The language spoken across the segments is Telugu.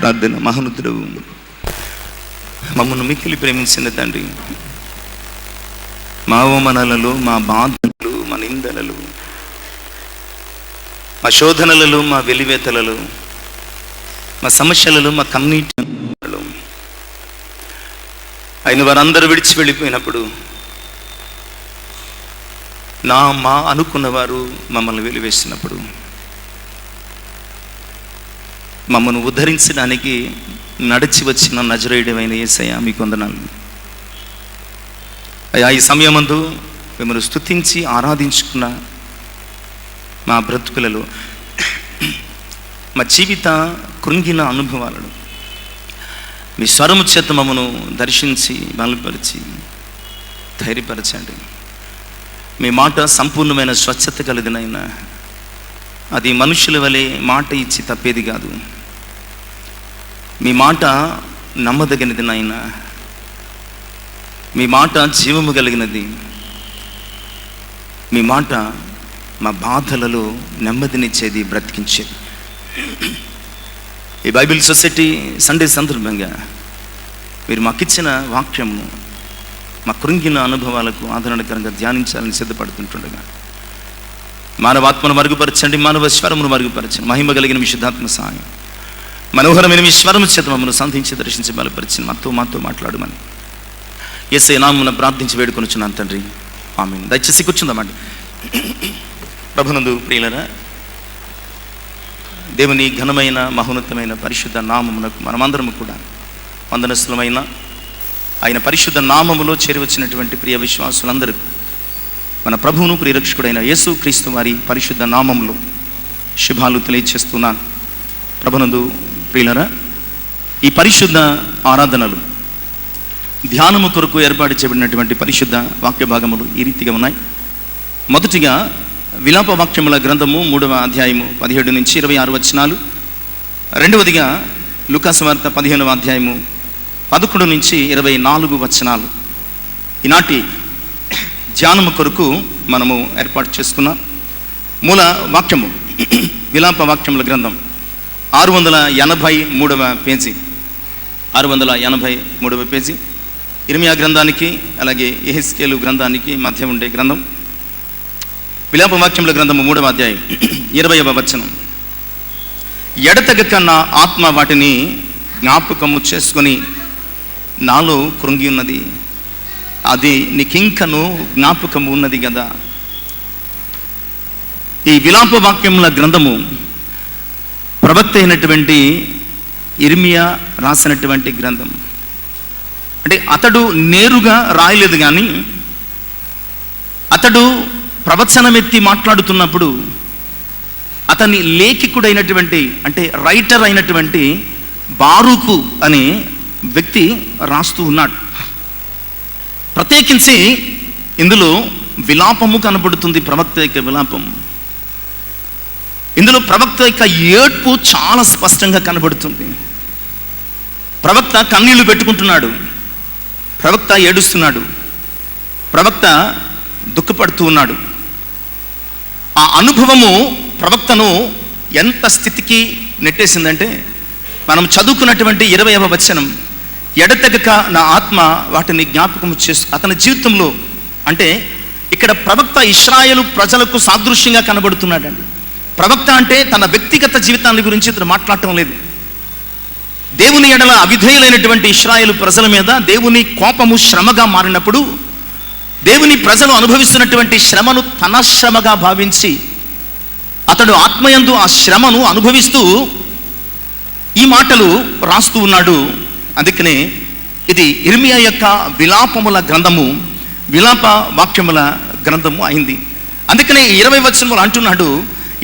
ప్రార్థన. మహోన్నతుడు, మమ్మల్ని మిక్కిలి ప్రేమించిన తండ్రి, మా అవమానాలలో, మా బాధలు, మా నిందలలో, మా శోధనలలో, మా వెలివేతలలో, మా సమస్యలలో, మా కన్నీటిలో అయిన వారందరూ విడిచి వెళ్ళిపోయినప్పుడు మా అనుకున్నవారు మమ్మల్ని వెలివేసినప్పుడు మమ్మల్ని ఉద్ధరించడానికి నడిచి వచ్చిన నజరేయుడైన యేసయ్య మీకు వందనాలు అయ్యా. ఈ సమయమందు మిమ్మల్ని స్తుతించి ఆరాధించుకున్న మా బ్రతుకులలో, మా జీవిత కృంగిన అనుభవాలను మీ స్వరము చేత మమ్మను దర్శించి బలపరిచి ధైర్యపరచండి. మీ మాట సంపూర్ణమైన స్వచ్ఛత కలిగినైనా అది మనుషుల వలె మాట ఇచ్చి తప్పేది కాదు. మీ మాట నమ్మదగినది నాయనా, మీ మాట జీవము కలిగినది. మీ మాట మా బాధలలో నెమ్మదినిచ్చేది, బ్రతికించేది. ఈ బైబిల్ సొసైటీ సండే సందర్భంగా మీరు మాకిచ్చిన వాక్యము మా కృంగిన అనుభవాలకు ఆదరణకరంగా ధ్యానించాలని సిద్ధపడుతుంటుండగా మానవాత్మను మరుగుపరచండి, మానవ స్వరమును మరుగుపరచండి. మహిమ కలిగిన మీ శుద్ధాత్మ సహాయం, మనోహరమైన మీ స్వరము చేత మమ్మల్ని సంధించి దర్శించి బలపరిచి మాతో మాట్లాడమని యేసయ్య నామమున ప్రార్థించి వేడుకొనుచున్నాను తండ్రి, ఆమేన్. దయచేసి కూర్చుందామండి. ప్రభునందు ప్రియులరా, దేవుని ఘనమైన మహోన్నతమైన పరిశుద్ధ నామమునకు మనమందరము కూడా వందనస్తులమైన ఆయన పరిశుద్ధ నామములో చేరి వచ్చినటువంటి ప్రియ విశ్వాసులందరూ మన ప్రభువును ప్రియరక్షకుడైన యేసు క్రీస్తు వారి పరిశుద్ధ నామములో శుభాలు తెలియజేస్తున్నాను. ప్రభునందు ప్రియులరా, ఈ పరిశుద్ధ ఆరాధనలు ధ్యానము కొరకు ఏర్పాటు చేయబడినటువంటి పరిశుద్ధ వాక్య భాగములు ఈ రీతిగా ఉన్నాయి. మొదటిగా విలాప వాక్యముల గ్రంథము 3వ అధ్యాయము 17 నుంచి 26 వచనాలు. రెండవదిగా లూకాసు వార్త 15వ అధ్యాయము 11 నుంచి 24 వచనాలు. ఈనాటి ధ్యానము కొరకు మనము ఏర్పాటు చేసుకున్న మూల వాక్యము విలాప వాక్యముల గ్రంథం 683వ పేజీ, 683వ పేజీ. ఇర్మియా గ్రంథానికి అలాగే యెహెజ్కేలు గ్రంథానికి మధ్య ఉండే గ్రంథం. విలాప వాక్యముల గ్రంథము 3వ అధ్యాయం 20వ వచనం. ఎడతెగక నా ఆత్మ వాటిని జ్ఞాపకము చేసుకొని నాలో కృంగి ఉన్నది, అది నీకింకను జ్ఞాపకము ఉన్నది కదా. ఈ విలాప వాక్యముల గ్రంథము ప్రవక్త అయినటువంటి ఇర్మియా రాసినటువంటి గ్రంథం. అంటే అతడు నేరుగా రాయలేదు, కానీ అతడు ప్రవచనమెత్తి మాట్లాడుతున్నప్పుడు అతని లేఖికుడైనటువంటి, అంటే రైటర్ అయినటువంటి బారూకు అనే వ్యక్తి రాస్తూ ఉన్నాడు. ప్రత్యేకించి ఇందులో విలాపము కనబడుతుంది, ప్రవక్త యొక్క విలాపం. ఇందులో ప్రవక్త యొక్క ఏడ్పు చాలా స్పష్టంగా కనబడుతుంది. ప్రవక్త కన్నీళ్లు పెట్టుకుంటున్నాడు, ప్రవక్త ఏడుస్తున్నాడు, ప్రవక్త దుఃఖపడుతూ ఉన్నాడు. ఆ అనుభవము ప్రవక్తను ఎంత స్థితికి నెట్టేసిందంటే, మనం చదువుకున్నటువంటి 20వ వచనం, ఎడతెగక నా ఆత్మ వాటిని జ్ఞాపకము చేసు. అతని జీవితంలో, అంటే ఇక్కడ ప్రవక్త ఇశ్రాయేలు ప్రజలకు సాదృశ్యంగా కనబడుతున్నాడండి. ప్రవక్త అంటే తన వ్యక్తిగత జీవితాన్ని గురించి ఇతను మాట్లాడటం లేదు. దేవుని ఎడల అవిధేయులైనటువంటి ఇశ్రాయేలు ప్రజల మీద దేవుని కోపము శ్రమగా మారినప్పుడు, దేవుని ప్రజలు అనుభవిస్తున్నటువంటి శ్రమను తన శ్రమగా భావించి అతడు ఆత్మయందు ఆ శ్రమను అనుభవిస్తూ ఈ మాటలు రాస్తూ ఉన్నాడు. అందుకనే ఇది ఇర్మియా యొక్క విలాపముల గ్రంథము, విలాప వాక్యముల గ్రంథము అయింది. అందుకనే 20 వచనములు అంటున్నాడు,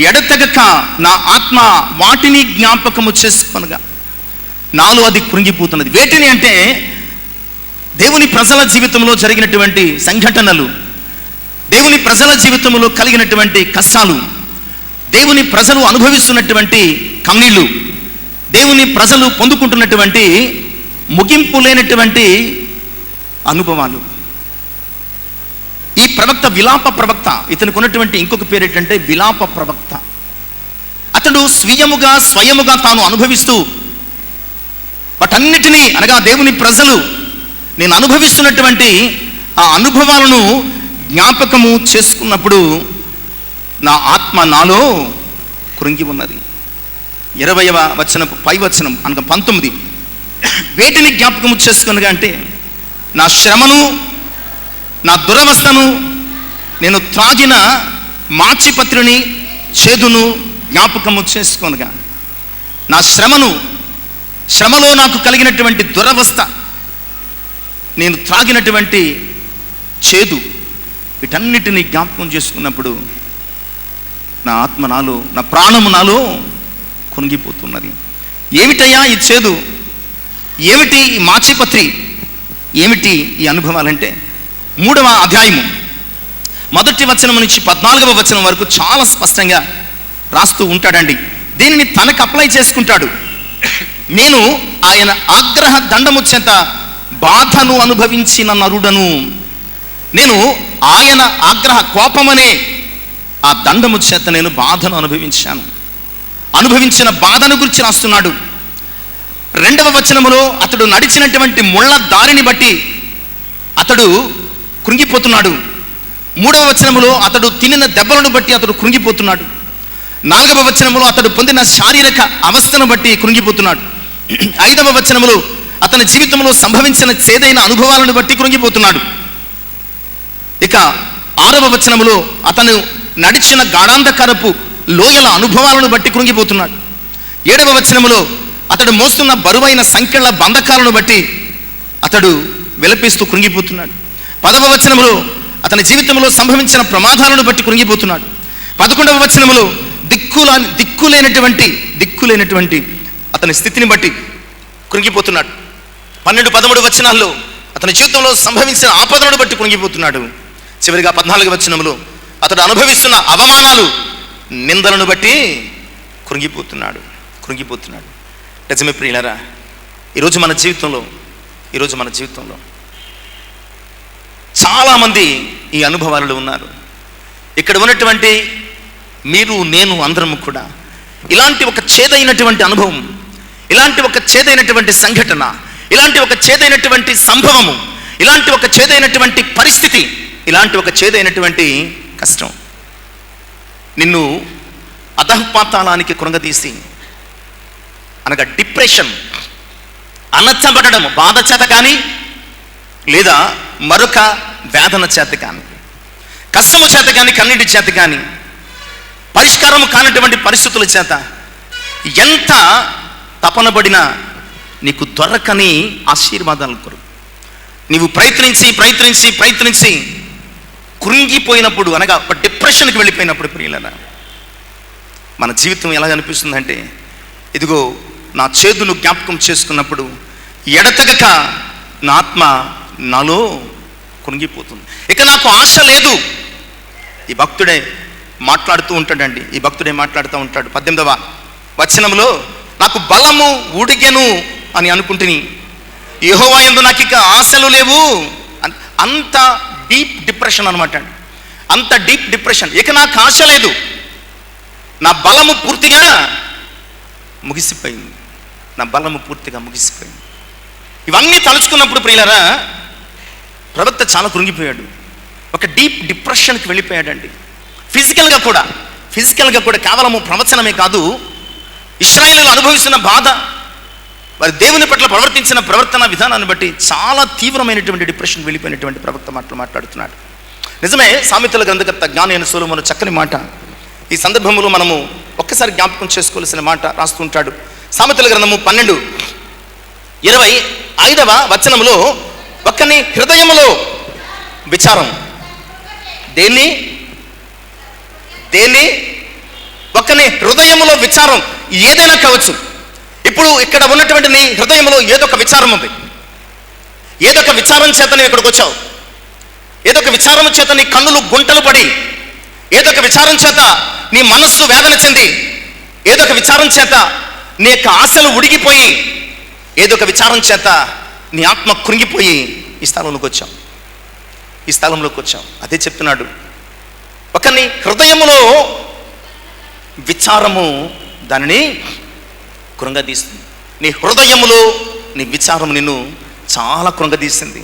ఎడతెగక నా ఆత్మ వాటిని జ్ఞాపకము చేసుకొనగా నాలో అది కృంగిపోతున్నది. వేటిని అంటే దేవుని ప్రజల జీవితంలో జరిగినటువంటి సంఘటనలు, దేవుని ప్రజల జీవితంలో కలిగినటువంటి కష్టాలు, దేవుని ప్రజలు అనుభవిస్తున్నటువంటి కన్నీళ్ళు, దేవుని ప్రజలు పొందుకుంటున్నటువంటి ముగింపు లేనటువంటి అనుభవాలు. ఈ ప్రవక్త విలాప ప్రవక్త. ఇతనికి ఉన్నటువంటి ఇంకొక పేరు ఏంటంటే విలాప ప్రవక్త. అతడు స్వయముగా తాను అనుభవిస్తూ వీటన్నిటినీ అనగా దేవుని ప్రజలు నేను అనుభవిస్తున్నటువంటి ఆ అనుభవాలను జ్ఞాపకము చేసుకున్నప్పుడు నా ఆత్మ నాలో కృంగి ఉన్నది. 20వ వచనపు పై వచనం అనగా 19, వేటిని జ్ఞాపకము చేసుకునగా అంటే నా శ్రమను, నా దురవస్థను, నేను త్రాగిన మాచిపత్రిని, చేదును జ్ఞాపకము చేసుకొనగా. నా శ్రమలో నాకు కలిగినటువంటి దురవస్థ, నేను త్రాగినటువంటి చేదు, వీటన్నిటిని జ్ఞాపకం చేసుకున్నప్పుడు నా ఆత్మ నాలో, నా ప్రాణము నాలో కొనిగిపోతున్నది. ఏమిటయ్యా ఈ చేదు, ఏమిటి ఈ మాచిపత్రి, ఏమిటి ఈ అనుభవాలంటే 3వ అధ్యాయము 1వ వచనం నుంచి 14వ వచనం వరకు చాలా స్పష్టంగా రాస్తూ ఉంటాడండి. దీనిని తనకు అప్లై చేసుకుంటాడు. నేను ఆయన ఆగ్రహ దండము చేత బాధను అనుభవించిన నరుడను. నేను ఆయన ఆగ్రహ కోపమనే ఆ దండము చేత నేను బాధను అనుభవించిన బాధను గురించి రాస్తున్నాడు. 2వ వచనములో అతడు నడిచినటువంటి ముళ్ళ దారిని బట్టి అతడు కృంగిపోతున్నాడు. 3వ వచనములో అతడు తినిన దెబ్బలను బట్టి అతడు కృంగిపోతున్నాడు. 4వ వచనములో అతడు పొందిన శారీరక అవస్థను బట్టి కృంగిపోతున్నాడు. 5వ వచనములో అతని జీవితంలో సంభవించిన చేదైన అనుభవాలను బట్టి కృంగిపోతున్నాడు. ఇక 6వ వచనములో అతను నడిచిన గాఢాంధకరపు లోయల అనుభవాలను బట్టి కృంగిపోతున్నాడు. 7వ వచనములో అతడు మోస్తున్న బరువైన సంఖ్యల బంధకాలను బట్టి అతడు విలపిస్తూ కృంగిపోతున్నాడు. 10వ వచనములో అతని జీవితంలో సంభవించిన ప్రమాదాలను బట్టి కృంగిపోతున్నాడు. 11వ వచనములో దిక్కులేనటువంటి అతని స్థితిని బట్టి కృంగిపోతున్నాడు. 12, 13 వచనాల్లో అతని జీవితంలో సంభవించిన ఆపదలను బట్టి కృంగిపోతున్నాడు. చివరిగా 14వ వచనంలో అతడు అనుభవిస్తున్న అవమానాలు, నిందలను బట్టి కృంగిపోతున్నాడు. నిజమే ప్రియులారా, ఈరోజు మన జీవితంలో చాలామంది ఈ అనుభవాలలో ఉన్నారు. ఇక్కడ ఉన్నటువంటి మీరు, నేను, అందరము కూడా ఇలాంటి ఒక చేదైనటువంటి అనుభవం, ఇలాంటి ఒక చేదైనటువంటి సంఘటన, ఇలాంటి ఒక చేదైనటువంటి సంభవము, ఇలాంటి ఒక చేదైనటువంటి పరిస్థితి, ఇలాంటి ఒక చేదైనటువంటి కష్టం నిన్ను అధఃపాతాళానికి కృంగదీసి, అనగా డిప్రెషన్, అణచబడడం, బాధ చేత కానీ లేదా మరొక వేదన చేత కానీ, కష్టము చేత కానీ, కన్నీటి చేత కానీ, పరిష్కారము కానటువంటి పరిస్థితుల చేత ఎంత తపనబడినా నీకు దొరకని ఆశీర్వాదాల కొరకు నీవు ప్రయత్నించి కృంగిపోయినప్పుడు, అనగా ఒక డిప్రెషన్కి వెళ్ళిపోయినప్పుడు ప్రియులారా, మన జీవితం ఎలా అనిపిస్తుందంటే, ఇదిగో నా చేదును జ్ఞాపకం చేసుకున్నప్పుడు ఎడతెగక నా ఆత్మ నాలో కృంగిపోతుంది. ఇక నాకు ఆశ లేదు. ఈ భక్తుడే మాట్లాడుతూ ఉంటాడండి. ఈ భక్తుడే మాట్లాడుతూ ఉంటాడు. 18వ వచనంలో నాకు బలము ఉడిగెను అని అనుకుంటుని, యెహోవా యందు నాకు ఇక ఆశలు లేవు. అంత డీప్ డిప్రెషన్ అనమాట. అంత డీప్ డిప్రెషన్. ఇక నాకు ఆశ లేదు, నా బలము పూర్తిగా ముగిసిపోయింది. ఇవన్నీ తలుచుకున్నప్పుడు ప్రియులారా, ప్రవక్త చాలా కృంగిపోయాడు. ఒక డీప్ డిప్రెషన్కి వెళ్ళిపోయాడండి. ఫిజికల్గా కూడా కేవలము ప్రవచనమే కాదు, ఇశ్రాయేలీయులు అనుభవిస్తున్న బాధ, వారి దేవుని పట్ల ప్రవర్తించిన ప్రవర్తన విధానాన్ని బట్టి చాలా తీవ్రమైనటువంటి డిప్రెషన్ వెళ్ళిపోయినటువంటి ప్రవక్త మాట్లాడుతున్నాడు. నిజమే, సామెతల గ్రంథకర్త జ్ఞాని అయిన సొలొమోను చక్కని మాట ఈ సందర్భంలో మనము ఒక్కసారి జ్ఞాపకం చేసుకోవాల్సిన మాట రాస్తుంటాడు. సామెతల గ్రంథము 12:25వ వచనంలో ఒక్కని హృదయములో విచారం, దేన్ని ఒక్కని హృదయములో విచారం ఏదైనా కావచ్చు. ఇప్పుడు ఇక్కడ ఉన్నటువంటి నీ హృదయంలో ఏదో ఒక విచారం ఉంది. ఏదో ఒక విచారం చేత నువ్వు ఇక్కడికి వచ్చావు. ఏదో ఒక విచారం చేత నీ కన్నులు గుంటలు పడి, ఏదో ఒక విచారం చేత నీ మనస్సు వేదన చెంది, ఏదో ఒక విచారం చేత నీ యొక్క ఆశలు ఉడిగిపోయి, ఏదో ఒక విచారం చేత నీ ఆత్మ కృంగిపోయి ఈ స్థలంలోకి వచ్చాం. అదే చెప్తున్నాడు. ఒకని హృదయములో విచారము దానిని కృంగదీస్తుంది. నీ హృదయములో నీ విచారం నిన్ను చాలా కృంగదీసింది.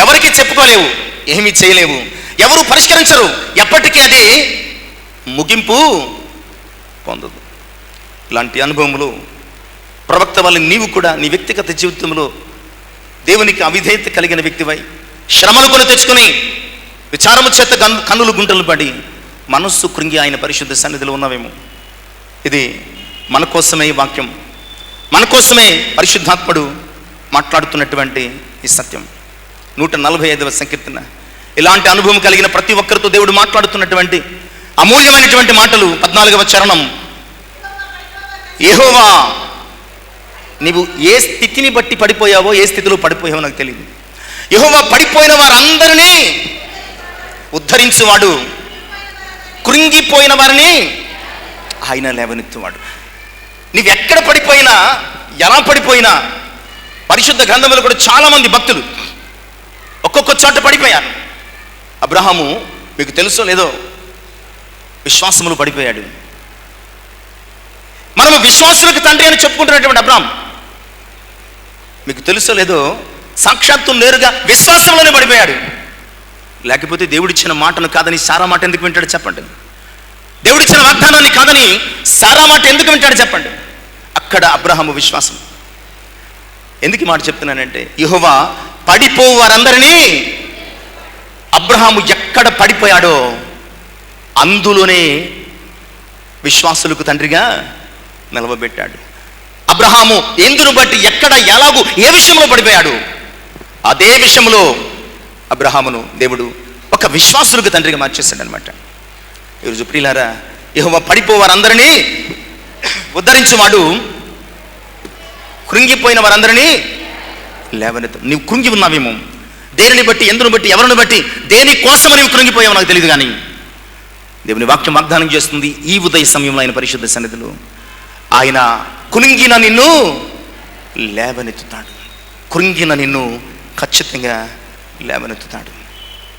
ఎవరికి చెప్పుకోలేవు, ఏమీ చేయలేవు, ఎవరు పరిష్కరించరు, ఎప్పటికీ అది ముగింపు పొందదు. ఇలాంటి అనుభవములు ప్రవక్త వల్ల నీవు కూడా నీ వ్యక్తిగత జీవితంలో దేవునికి అవిధేయత కలిగిన వ్యక్తివై శ్రమలు కొని తెచ్చుకుని విచారము చేత కన్నులు గుంటలు పడి మనస్సు కృంగి ఆయన పరిశుద్ధ సన్నిధిలో ఉన్నావేమో. ఇది మన కోసమే ఈ వాక్యం, మన కోసమే పరిశుద్ధాత్ముడు మాట్లాడుతున్నటువంటి ఈ సత్యం. 145వ సంకీర్తన. ఇలాంటి అనుభవం కలిగిన ప్రతి ఒక్కరితో దేవుడు మాట్లాడుతున్నటువంటి అమూల్యమైనటువంటి మాటలు. 14వ చరణం. యెహోవా, నీవు ఏ స్థితిని బట్టి పడిపోయావో, ఏ స్థితిలో పడిపోయావో నాకు తెలియదు. యెహోవా పడిపోయిన వారందరినీ ఉద్ధరించువాడు, కృంగిపోయిన వారిని ఆయన లేవనెత్తువాడు. నీవెక్కడ పడిపోయినా, ఎలా పడిపోయినా, పరిశుద్ధ గ్రంథంలో కూడా చాలామంది భక్తులు ఒక్కొక్క చోట పడిపోయారు. అబ్రహాము మీకు తెలుసో లేదో విశ్వాసములు పడిపోయాడు. మనము విశ్వాసులకు తండ్రి అని చెప్పుకుంటున్నటువంటి అబ్రహాం మీకు తెలుసో లేదో సాక్షాత్తు నేరుగా విశ్వాసంలోనే పడిపోయాడు. లేకపోతే దేవుడిచ్చిన మాటను కాదని సారా మాట ఎందుకు వింటాడు చెప్పండి? దేవుడిచ్చిన వాగ్దానాన్ని కాదని సారా మాట ఎందుకు వింటాడు చెప్పండి? అక్కడ అబ్రహాము విశ్వాసం. ఎందుకు మాట చెప్తున్నానంటే, యెహోవా పడిపోవు వారందరినీ, అబ్రహాము ఎక్కడ పడిపోయాడో అందులోనే విశ్వాసులకు తండ్రిగా నిలవబెట్టాడు. అబ్రహాము ఎందును బట్టి, ఎక్కడ, ఎలాగూ, ఏ విషయంలో పడిపోయాడు, అదే విషయంలో అబ్రహామును దేవుడు ఒక విశ్వాసులకు తండ్రిగా మార్చేశాడు అనమాట. ఈరోజు ప్రియులారా, యెహోవా పడిపోవారందరినీ ఉద్ధరించువాడు, కృంగిపోయిన వారందరినీ లేవనెత్తు. నీవు కృంగి ఉన్నావేమో, దేనిని బట్టి, ఎందును బట్టి, ఎవరిని బట్టి, దేని కోసం నీవు కృంగిపోయావు నాకు తెలియదు. కానీ దేవుని వాక్యం వాగ్దానం చేస్తుంది, ఈ ఉదయ సమయంలో ఆయన పరిశుద్ధ సన్నిధిలో ఆయన కృంగిన నిన్ను లేవనెత్తుతాడు. కృంగిన నిన్ను ఖచ్చితంగా లేవనెత్తుతాడు.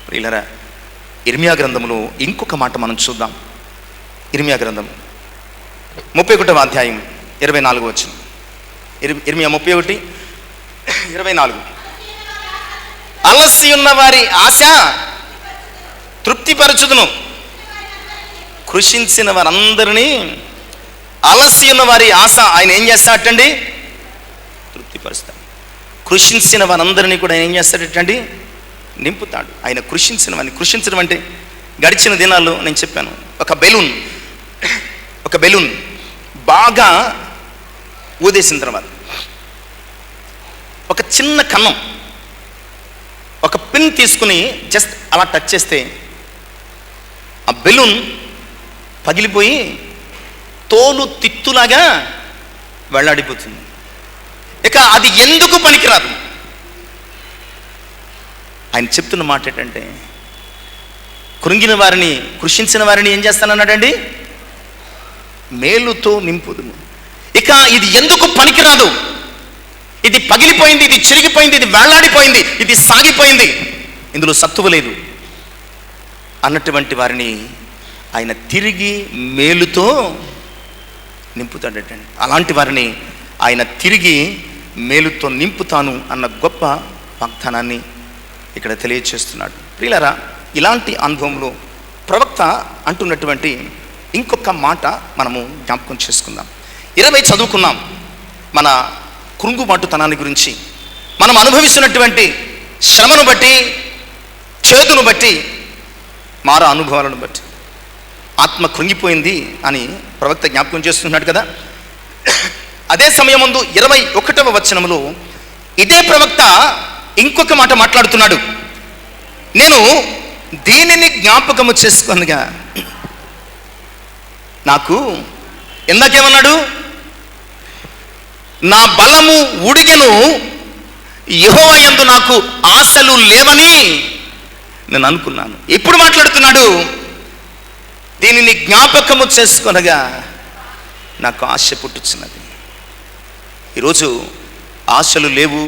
ప్రియులారా, ఇర్మియా గ్రంథములో ఇంకొక మాట మనం చూద్దాం. ఇర్మియా గ్రంథం 31వ అధ్యాయం 24వ వచనం. ఇర్మియా 31:24. అలసి ఉన్న వారి ఆశ తృప్తిపరచుదును, కృషించిన వారందరినీ, అలసి ఉన్న వారి ఆశ ఆయన ఏం చేస్తాడటండి? తృప్తిపరుస్తాడు. కృషించిన వారందరినీ కూడా ఆయన ఏం చేస్తాడటండి? నింపుతాడు. ఆయన కృషించిన వారిని, కృషించడం అంటే గడిచిన దినాల్లో నేను చెప్పాను, ఒక బెలూన్ బాగా ఊదేసిన తర్వాత ఒక చిన్న కన్నం, ఒక పిన్ తీసుకుని జస్ట్ అలా టచ్ చేస్తే ఆ బెలూన్ పగిలిపోయి తోలు తిత్తులాగా వెళ్లాడిపోతుంది. ఇక అది ఎందుకు పనికిరాదు. ఆయన చెప్తున్న మాట ఏంటంటే, కృంగిన వారిని, కృషించిన వారిని ఏం చేస్తానన్నాడండి? మేలుతో నింపుదును. ఇక ఇది ఎందుకు పనికిరాదు, ఇది పగిలిపోయింది, ఇది చిరిగిపోయింది, ఇది వేళ్లాడిపోయింది, ఇది సాగిపోయింది, ఇందులో సత్తువ లేదు అన్నటువంటి వారిని ఆయన తిరిగి మేలుతో నింపుతాడటండి. అలాంటి వారిని ఆయన తిరిగి మేలుతో నింపుతాను అన్న గొప్ప వాగ్దానాన్ని ఇక్కడ తెలియచేస్తున్నాడు. ప్రియులారా, ఇలాంటి అనుభవంలో ప్రవక్త అంటున్నటువంటి ఇంకొక మాట మనము జ్ఞాపకం చేసుకుందాం. 20 చదువుకున్నాం మన కృంగుబాటుతనాన్ని గురించి. మనం అనుభవిస్తున్నటువంటి శ్రమను బట్టి, చేదును బట్టి, మారా అనుభవాలను బట్టి ఆత్మ కృంగిపోయింది అని ప్రవక్త జ్ఞాపకం చేస్తున్నాడు కదా. అదే సమయమందు 21వ వచనంలో ఇదే ప్రవక్త ఇంకొక మాట మాట్లాడుతున్నాడు. నేను దీనిని జ్ఞాపకము చేసుకొనగా నాకు, ఎందాకేమన్నాడు? నా బలము ఉడిగెను, యెహోవా యందు నాకు ఆశలు లేవని నేను అనుకున్నాను. ఎప్పుడు మాట్లాడుతున్నాడు? దీనిని జ్ఞాపకము చేసుకొనగా నాకు ఆశ పుట్టుచున్నది. ఈరోజు ఆశలు లేవు,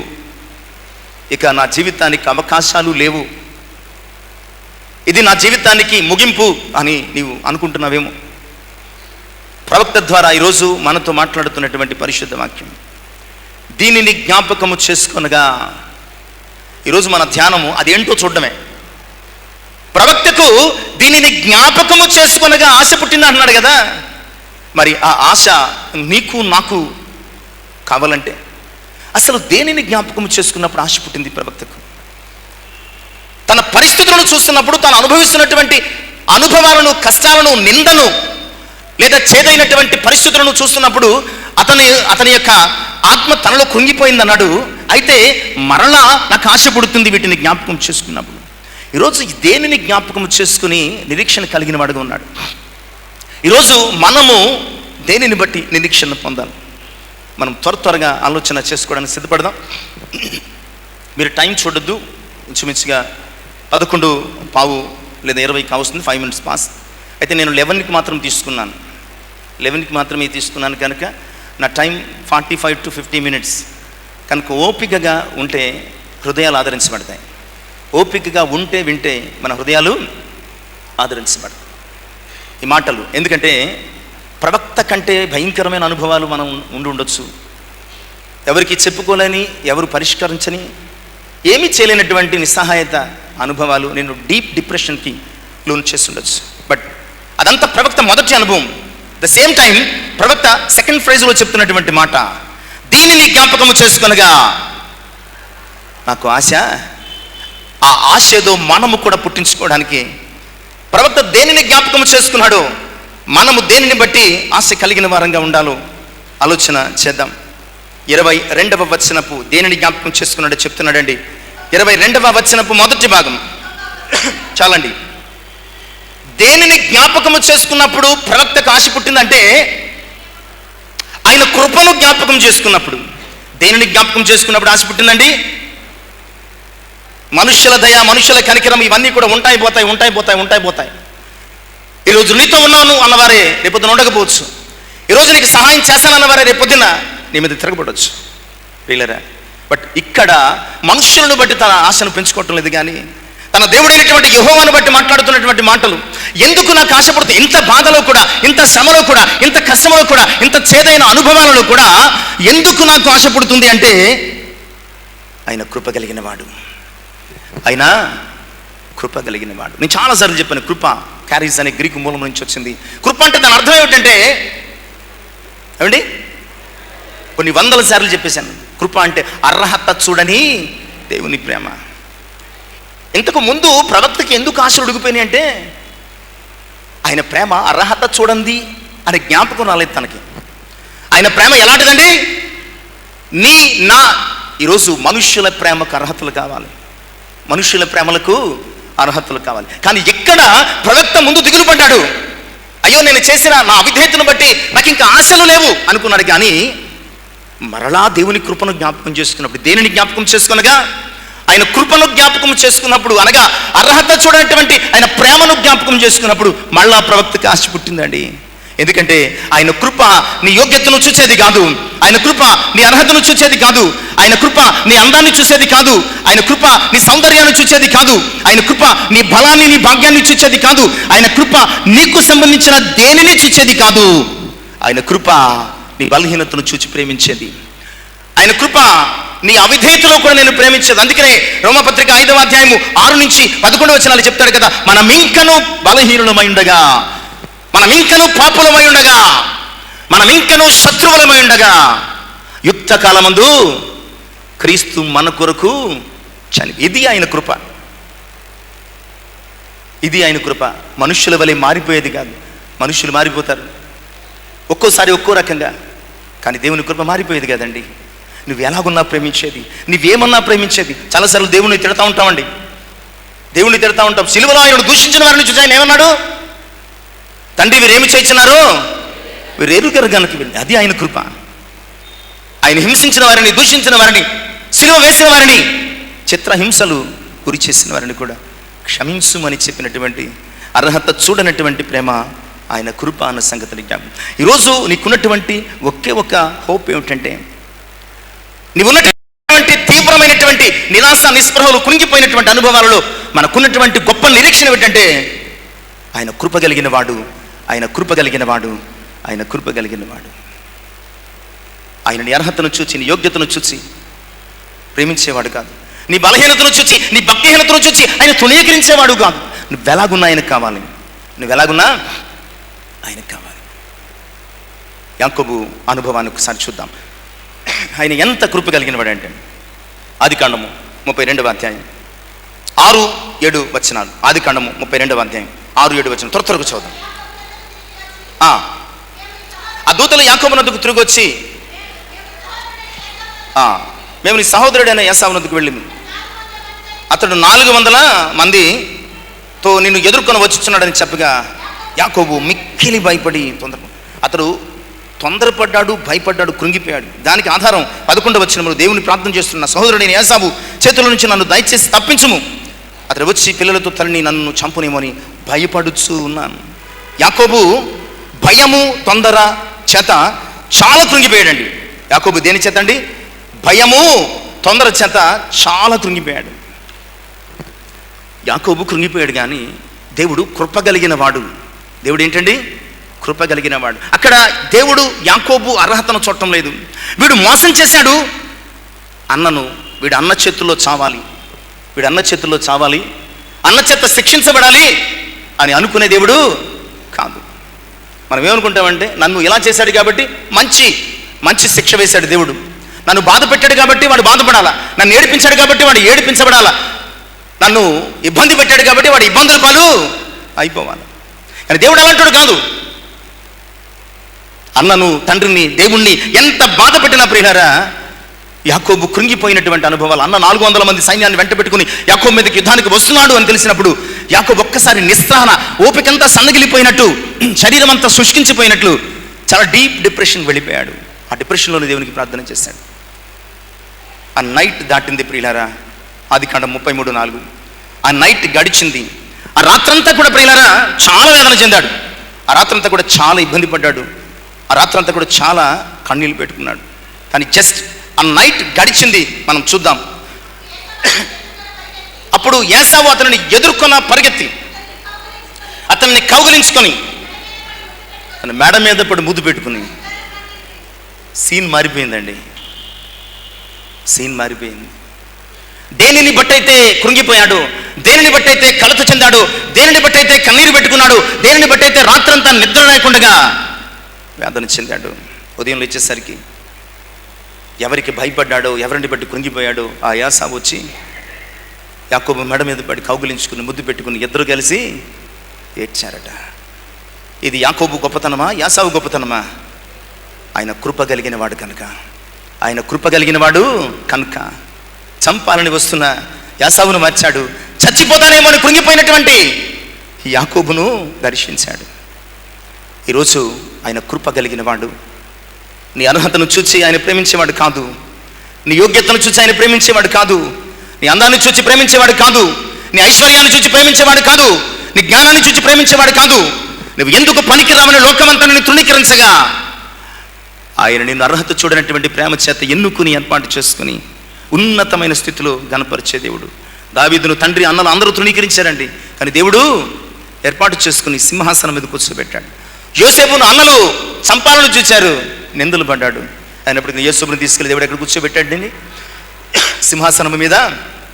ఇక నా జీవితానికి అవకాశాలు లేవు, ఇది నా జీవితానికి ముగింపు అని నీవు అనుకుంటున్నావేమో. ప్రవక్త ద్వారా ఈరోజు మనతో మాట్లాడుతున్నటువంటి పరిశుద్ధ వాక్యం, దీనిని జ్ఞాపకము చేసుకొనగా. ఈరోజు మన ధ్యానము అదేంటో చూడడమే. ప్రవక్తకు దీనిని జ్ఞాపకము చేసుకొనగా ఆశ పుట్టింది అంటున్నాడు కదా. మరి ఆ ఆశ నీకు నాకు కావాలంటే అసలు దేనిని జ్ఞాపకం చేసుకున్నప్పుడు ఆశ పుట్టింది ప్రవక్తకు? తన పరిస్థితులను చూస్తున్నప్పుడు, తాను అనుభవిస్తున్నటువంటి అనుభవాలను, కష్టాలను, నిందను, లేదా చేదైనటువంటి పరిస్థితులను చూస్తున్నప్పుడు అతని యొక్క ఆత్మ తనలో కృంగిపోయిందన్నాడు. అయితే మరలా నాకు ఆశ పుడుతుంది వీటిని జ్ఞాపకం చేసుకున్నప్పుడు. ఈరోజు దేనిని జ్ఞాపకం చేసుకుని నిరీక్షణ కలిగిన వాడుగా ఉన్నాడు. ఈరోజు మనము దేనిని బట్టి నిరీక్షణ పొందాలి? మనం త్వరగా ఆలోచన చేసుకోవడానికి సిద్ధపడదాం. మీరు టైం చూడొద్దు. ఇంచుమించుగా 11:15 లేదా 20 కావస్తుంది, 5 minutes పాస్. అయితే నేను 11కి మాత్రం తీసుకున్నాను. 11కి మాత్రమే తీసుకున్నాను కనుక నా టైం 45 to 50 minutes. కనుక ఓపికగా ఉంటే హృదయాలు ఆదరించబడతాయి. ఓపికగా ఉంటే వింటే మన హృదయాలు ఆదరించబడతాయి. ఈ మాటలు ఎందుకంటే ప్రవక్త కంటే భయంకరమైన అనుభవాలు మనం ఉండొచ్చు. ఎవరికి చెప్పుకోలేని, ఎవరు పరిష్కరించని, ఏమీ చేయలేనటువంటి నిస్సహాయత అనుభవాలు నేను డీప్ డిప్రెషన్కి లోన్ చేసి ఉండొచ్చు. బట్ అదంతా ప్రవక్త మొదటి అనుభవం. ద సేమ్ టైం ప్రవక్త సెకండ్ ఫ్రేజ్లో చెప్తున్నటువంటి మాట, దీనిని జ్ఞాపకము చేసుకొనగా నాకు ఆశ. ఆ ఆశ ఏదో మనము కూడా పుట్టించుకోవడానికి ప్రవక్త దేనిని జ్ఞాపకము చేసుకున్నాడో మనము దేనిని బట్టి ఆశ కలిగిన వారంగా ఉండాలో ఆలోచన చేద్దాం. 22వ వచనపు దేనిని జ్ఞాపకం చేసుకున్నాడో చెప్తున్నాడండి. 22వ వచనపు మొదటి భాగం చాలండి. దేనిని జ్ఞాపకము చేసుకున్నప్పుడు ప్రవక్తకు ఆశ పుట్టిందంటే ఆయన కృపను జ్ఞాపకం చేసుకున్నప్పుడు. దేనిని జ్ఞాపకం చేసుకున్నప్పుడు ఆశ పుట్టిందండి? మనుష్యుల దయ, మనుష్యుల కనికరం ఇవన్నీ కూడా ఉంటాయి పోతాయి. ఈరోజు నీతో ఉన్నాను అన్నవారే రేపొద్దున ఉండకపోవచ్చు. ఈరోజు నీకు సహాయం చేస్తానన్నవారే రేపొద్దున నీ మీద తిరగబడవచ్చు. వీళ్ళరా బట్ ఇక్కడ మనుష్యులను బట్టి తన ఆశను పెంచుకోవటం లేదు, కానీ తన దేవుడైనటువంటి యెహోవాను బట్టి మాట్లాడుతున్నటువంటి మాటలు. ఎందుకు నాకు ఆశ పుడుతుంది? ఇంత బాధలో కూడా, ఇంత శ్రమలో కూడా, ఇంత కష్టంలో కూడా, ఇంత చేదైన అనుభవాలలో కూడా ఎందుకు నాకు ఆశ పుడుతుంది అంటే ఆయన కృప కలిగిన వాడు. ఆయన కృప కలిగిన వాడు. నేను చాలాసార్లు చెప్పాను, కృప క్యారీస్ అనే గ్రీకు మూలం నుంచి వచ్చింది. కృప అంటే దాని అర్థం ఏమిటంటే ఏమండి, కొన్ని వందల సార్లు చెప్పేశాను. కృప అంటే అర్హత చూడని దేవుని ప్రేమ. ఇంతకు ముందు ప్రవక్తకి ఎందుకు ఆశలు ఉడిగిపోయినాయి అంటే ఆయన ప్రేమ అర్హత చూడండి అనే జ్ఞాపకం రాలేదు తనకి. ఆయన ప్రేమ ఎలాంటిదండి? నా ఈరోజు మనుష్యుల ప్రేమకు అర్హతలు కావాలి, మనుష్యుల ప్రేమలకు అర్హతలు కావాలి. కానీ ఎక్కడ ప్రవక్త ముందు దిగులు పడ్డాడు? అయ్యో నేను చేసిన నా అవిధేయతను బట్టి నాకు ఇంకా ఆశలు లేవు అనుకున్నాడు. కానీ మరలా దేవుని కృపను జ్ఞాపకం చేసుకున్నప్పుడు, దేనిని జ్ఞాపకం చేసుకునగా ఆయన కృపను జ్ఞాపకం చేసుకున్నప్పుడు, అనగా అర్హత చూడనటువంటి ఆయన ప్రేమను జ్ఞాపకం చేసుకున్నప్పుడు మళ్ళా ప్రవక్తకి ఆశ పుట్టిందండి. ఎందుకంటే ఆయన కృప నీ యోగ్యతను చూసేది కాదు, ఆయన కృప నీ అర్హతను చూసేది కాదు, ఆయన కృప నీ అందాన్ని చూసేది కాదు, ఆయన కృప నీ సౌందర్యాన్ని చూసేది కాదు, ఆయన కృప నీ బలాన్ని, నీ భాగ్యాన్ని చూసేది కాదు, ఆయన కృప నీకు సంబంధించిన దేనిని చూసేది కాదు. ఆయన కృప నీ బలహీనతను చూచి ప్రేమించేది. ఆయన కృప నీ అవిధేయతలో కూడా నేను ప్రేమించేది. అందుకనే రోమపత్రిక 5వ అధ్యాయము 6 నుంచి 11 వచనాలు చెప్తాడు కదా, మనం ఇంకనూ బలహీనులమై ఉండగా, మనం ఇంకనూ పాపులమై ఉండగా, మనం ఇంకనూ శత్రువులమై ఉండగా యుక్త కాలమందు క్రీస్తు మన కొరకు ఇది ఆయన కృప. ఇది ఆయన కృప. మనుష్యుల వలె మారిపోయేది కాదు. మనుష్యులు మారిపోతారు ఒక్కోసారి ఒక్కో రకంగా, కానీ దేవుని కృప మారిపోయేది కదండి. నువ్వు ఎలాగున్నా ప్రేమించేది, నువ్వేమన్నా ప్రేమించేది. చాలాసార్లు దేవుని తిడతా ఉంటామండి, దేవుని తిడతా ఉంటాం. సిలువలో ఆయన దూషించిన వారిని చూసి ఆయన ఏమన్నాడు? తండ్రి వీరేమి చేయించినారో వీరెరుగరు గనుక. అది ఆయన కృప. ఆయన హింసించిన వారిని, దూషించిన వారిని, సిలువ వేసిన వారిని, చిత్రహింసలు గురి చేసిన వారిని కూడా క్షమించుమని చెప్పినటువంటి అర్హత చూడనటువంటి ప్రేమ ఆయన కృప అన్న సంగతిని జ్ఞాపకం. ఈరోజు నీకున్నటువంటి ఒకే ఒక హోప్ ఏమిటంటే, నీవున్నటువంటి తీవ్రమైనటువంటి నిరాశ, నిస్పృహలు, కుంగిపోయినటువంటి అనుభవాలలో మనకున్నటువంటి గొప్ప నిరీక్షణ ఏమిటంటే ఆయన కృప కలిగిన వాడు, ఆయన కృప కలిగిన వాడు, ఆయన కృప కలిగిన వాడు. ఆయన నీ అర్హతను చూచి, నీ యోగ్యతను చూచి ప్రేమించేవాడు కాదు. నీ బలహీనతను చూచి, నీ భక్తిహీనతను చూచి ఆయన తృణీకరించేవాడు కాదు. నువ్వు ఎలాగున్నా ఆయనకు కావాలి, నువ్వు ఎలాగున్నా ఆయనకు కావాలి. యాకోబు అనుభవాన్ని ఒకసారి చూద్దాం. ఆయన ఎంత కృప కలిగిన వాడు అంటే, ఆదికాండము 32వ అధ్యాయం 6-7 వచనాలు. ఆదికాండము 32వ అధ్యాయం 6-7 వచనం త్వరగా చూద్దాం. ఆ దూతలు యాకోబు నద్దకు తిరిగి వచ్చి, మేము నీ సహోదరుడైన ఏసావు నద్దకు వెళ్ళి, అతడు 400 మందితో నిన్ను ఎదుర్కొని వచ్చుచున్నాడని చెప్పగా యాకోబు మిక్కిలి భయపడి అతడు తొందరపడ్డాడు, భయపడ్డాడు, కృంగిపోయాడు. దానికి ఆధారం 11వ వచనంలో దేవుని ప్రార్థన చేస్తున్న, సహోదరుడైన ఏసావు చేతుల నుంచి నన్ను దయచేసి తప్పించుము, అతడు వచ్చి పిల్లలతో తల్లిని నన్ను చంపునేమో అని భయపడుచూ ఉన్నాను. యాకోబు భయము, తొందర చేత చాలా కృంగిపోయాడండి. యాకోబు దేని చేత అండి? భయము, తొందర చేత చాలా కృంగిపోయాడు. యాకోబు కృంగిపోయాడు, కానీ దేవుడు కృప కలిగిన వాడు. దేవుడు ఏంటండి? కృప కలిగిన వాడు. అక్కడ దేవుడు యాకోబు అర్హతను చూడటం లేదు. వీడు మోసం చేశాడు అన్నను, వీడు అన్న చేతుల్లో చావాలి, వీడు అన్న చేతుల్లో చావాలి, అన్న చేత శిక్షించబడాలి అని అనుకునే దేవుడు కాదు. మనం ఏమనుకుంటామంటే, నన్ను ఇలా చేశాడు కాబట్టి మంచి మంచి శిక్ష వేశాడు దేవుడు, నన్ను బాధ పెట్టాడు కాబట్టి వాడు బాధపడాలా, నన్ను ఏడిపించాడు కాబట్టి వాడు ఏడిపించబడాలా, నన్ను ఇబ్బంది పెట్టాడు కాబట్టి వాడు ఇబ్బందుల పాలు అయిపోవాలి. కానీ దేవుడు అలాంటాడు కాదు. అన్నను, తండ్రిని, దేవుణ్ణి ఎంత బాధ పెట్టినా ప్రియులారా, యాకోబు కృంగిపోయినటువంటి అనుభవాలు. అన్న 400 మంది సైన్యాన్ని వెంట పెట్టుకుని యాకోబు మీదకి యుద్ధానికి వస్తున్నాడు అని తెలిసినప్పుడు యాకోబు ఒక్కసారి నిస్సహన, ఓపికంతా సన్నగిలిపోయినట్టు, శరీరం అంతా శుష్కించిపోయినట్లు చాలా డీప్ డిప్రెషన్ వెళ్ళిపోయాడు. ఆ డిప్రెషన్లోనే దేవునికి ప్రార్థన చేశాడు. ఆ నైట్ దాటింది ప్రియులారా, ఆదికాండం 33:4. ఆ నైట్ గడిచింది. ఆ రాత్రంతా కూడా ప్రియులారా చాలా వేదన చెందాడు. ఆ రాత్రంతా కూడా చాలా ఇబ్బంది పడ్డాడు. ఆ రాత్రంతా కూడా చాలా కన్నీళ్ళు పెట్టుకున్నాడు. కానీ జస్ట్ ఆ నైట్ గడిచింది. మనం చూద్దాం. అప్పుడు ఏసావు అతనిని ఎదుర్కొన్న పరిగెత్తి అతన్ని కౌగిలించుకొని తన మేడ మీద పడి ముద్దు పెట్టుకుని, సీన్ మారిపోయిందండి. సీన్ మారిపోయింది. దేనిని బట్టయితే కృంగిపోయాడు, దేనిని బట్టయితే కలత చెందాడు, దేనిని బట్టయితే కన్నీరు పెట్టుకున్నాడు, దేనిని బట్టయితే రాత్రంతా నిద్ర లేకుండా వేదన చెందాడు, ఉదయం లేచేసరికి ఎవరికి భయపడ్డాడో, ఎవరిని బట్టి కృంగిపోయాడో ఆ యాసావు వచ్చి యాకోబు మెడ మీద పడి కౌగిలించుకుని ముద్దు పెట్టుకుని ఇద్దరు కలిసి ఏడ్చారట. ఇది యాకోబు గొప్పతనమా, యాసావు గొప్పతనమా? ఆయన కృప కలిగిన వాడు కనుక, ఆయన కృప కలిగిన వాడు కనుక చంపాలని వస్తున్న యాసావును మార్చాడు. చచ్చిపోతానేమో అని కృంగిపోయినటువంటి యాకోబును దర్శించాడు. ఈరోజు ఆయన కృప కలిగిన వాడు. నీ అర్హతను చూచి ఆయన ప్రేమించేవాడు కాదు, నీ యోగ్యతను చూచి ఆయన ప్రేమించేవాడు కాదు, నీ అందాన్ని చూచి ప్రేమించేవాడు కాదు, నీ ఐశ్వర్యాన్ని చూచి ప్రేమించేవాడు కాదు, నీ జ్ఞానాన్ని చూచి ప్రేమించేవాడు కాదు. నువ్వు ఎందుకు పనికిరావని లోకమంతా నిన్ను తృణీకరించగా ఆయన నిన్ను అర్హత చూడనటువంటి ప్రేమ చేత ఎన్నుకుని ఏర్పాటు చేసుకుని ఉన్నతమైన స్థితిలో గణపరిచే దేవుడు. దావీదును తండ్రి, అన్నలు అందరూ తృణీకరించారండి, కానీ దేవుడు ఏర్పాటు చేసుకుని సింహాసనం మీద కూర్చోబెట్టాడు. యోసేపును అన్నలు చంపాలను చూచారు, నిందలు పడ్డాడు. అయినప్పటికీ యోసేపును తీసుకెళ్ళి దేవుడు ఎక్కడ కూర్చోబెట్టాడండి? సింహాసనం మీద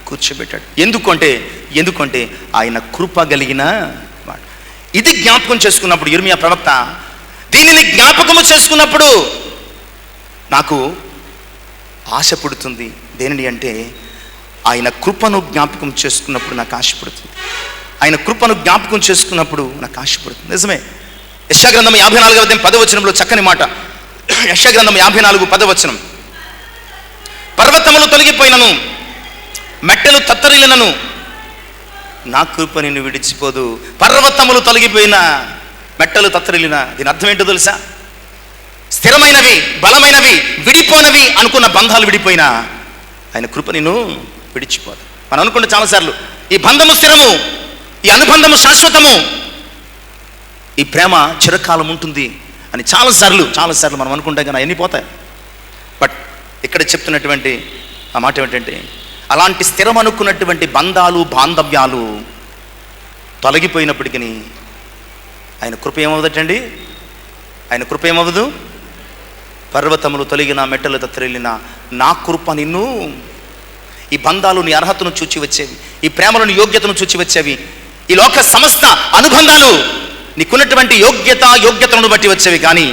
కూర్చోబెట్టాడు. ఎందుకంటే ఆయన కృప కలిగిన వాడు. ఇది జ్ఞాపకం చేసుకున్నప్పుడు యిర్మీయా ప్రవక్త, దీనిని జ్ఞాపకము చేసుకున్నప్పుడు నాకు ఆశ పుడుతుంది. దేనిని అంటే ఆయన కృపను జ్ఞాపకం చేసుకున్నప్పుడు నాకు ఆశ పుడుతుంది. ఆయన కృపను జ్ఞాపకం చేసుకున్నప్పుడు నాకు ఆశ పుడుతుంది. నిజమే. యెషయా గ్రంథం 54వ అధ్యాయం 10వ వచనంలో చక్కని మాట. యెషయా గ్రంథం 54:10 పర్వతములు తొలగిపోయినను, మెట్టెలు తత్తరిల్లినను, నా కృప నిన్ను విడిచిపోదు. పర్వతములు తొలగిపోయిన, మెట్టలు తత్తరిల్లిన, దీని అర్థం ఏంటో తెలుసా? స్థిరమైనవి, బలమైనవి, విడిపోనవి అనుకున్న బంధాలు విడిపోయినా ఆయన కృప నిన్ను విడిచిపోదు. మనం అనుకుంటే చాలాసార్లు ఈ బంధము స్థిరము, ఈ అనుబంధము శాశ్వతము, ఈ ప్రేమ చిరకాలం ఉంటుంది అని చాలాసార్లు మనం అనుకుంటాం, కానీ అవన్నీ పోతాయి. బట్ ఇక్కడ చెప్తున్నటువంటి ఆ మాట ఏమిటంటే, అలాంటి స్థిరం అనుకున్నటువంటి బంధాలు, బాంధవ్యాలు తొలగిపోయినప్పటికీ ఆయన కృప ఏమవుదటండి? ఆయన కృప ఏమవ్వదు? పర్వతములు తొలగిన, మెట్టలు తత్తరిల్లిన నా కృప నిన్ను, ఈ బంధాలు నీ అర్హతను చూచి వచ్చేవి, ఈ ప్రేమలో నీ యోగ్యతను చూచి వచ్చేవి, ఈ లోక సమస్త అనుబంధాలు నీకున్నటువంటి యోగ్యతను బట్టి వచ్చేవి. కానీ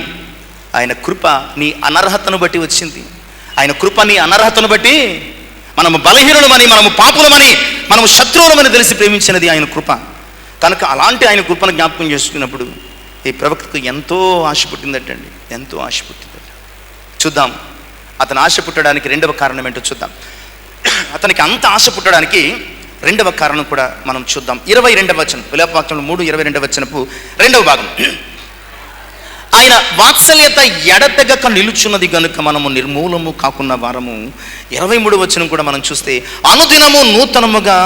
ఆయన కృప నీ అనర్హతను బట్టి వచ్చింది. ఆయన కృప నీ అనర్హతను బట్టి, మనము బలహీనులమని, మనము పాపులమని, మనము శత్రువులమని తెలిసి ప్రేమించినది ఆయన కృప. కనుక అలాంటి ఆయన కృపను జ్ఞాపకం చేసుకున్నప్పుడు ఈ ప్రవక్తకు ఎంతో ఆశ పుట్టిందటండి, ఎంతో ఆశ పుట్టిందట. చూద్దాం అతను ఆశ పుట్టడానికి రెండవ కారణం ఏంటో చూద్దాం. అతనికి అంత ఆశ పుట్టడానికి రెండవ కారణం కూడా మనం చూద్దాం. 22వ వచనం, విలాపవాక్యం 3:22 వచనపు రెండవ భాగం. ఆయన వాత్సల్యత ఎడతెగక నిలుచున్నది గనుక మనము నిర్మూలము కాకున్న వారము. 23వ వచనం కూడా మనం చూస్తే, అనుదినము నూతనముగా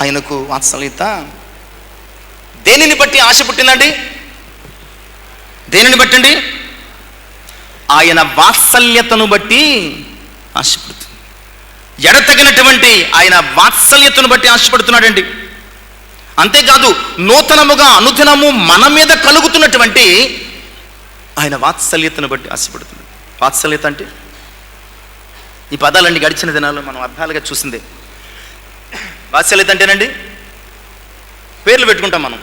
ఆయనకు వాత్సల్యత. దేనిని బట్టి ఆశ పుట్టిందండి? దేనిని బట్టండి? ఆయన వాత్సల్యతను బట్టి ఆశపడుతుంది. ఎడతగినటువంటి ఆయన వాత్సల్యతను బట్టి ఆశపడుతున్నాడండి. అంతేకాదు, నూతనముగా అనుదినము మన మీద కలుగుతున్నటువంటి ఆయన వాత్సల్యతను బట్టి ఆశపడుతున్నాడు. వాత్సల్యత అంటే ఈ పదాలన్నీ గడిచిన దినాల్లో మనం అర్థాలుగా చూసిందే. వాత్సల్యత అంటేనండి, పేర్లు పెట్టుకుంటాం మనం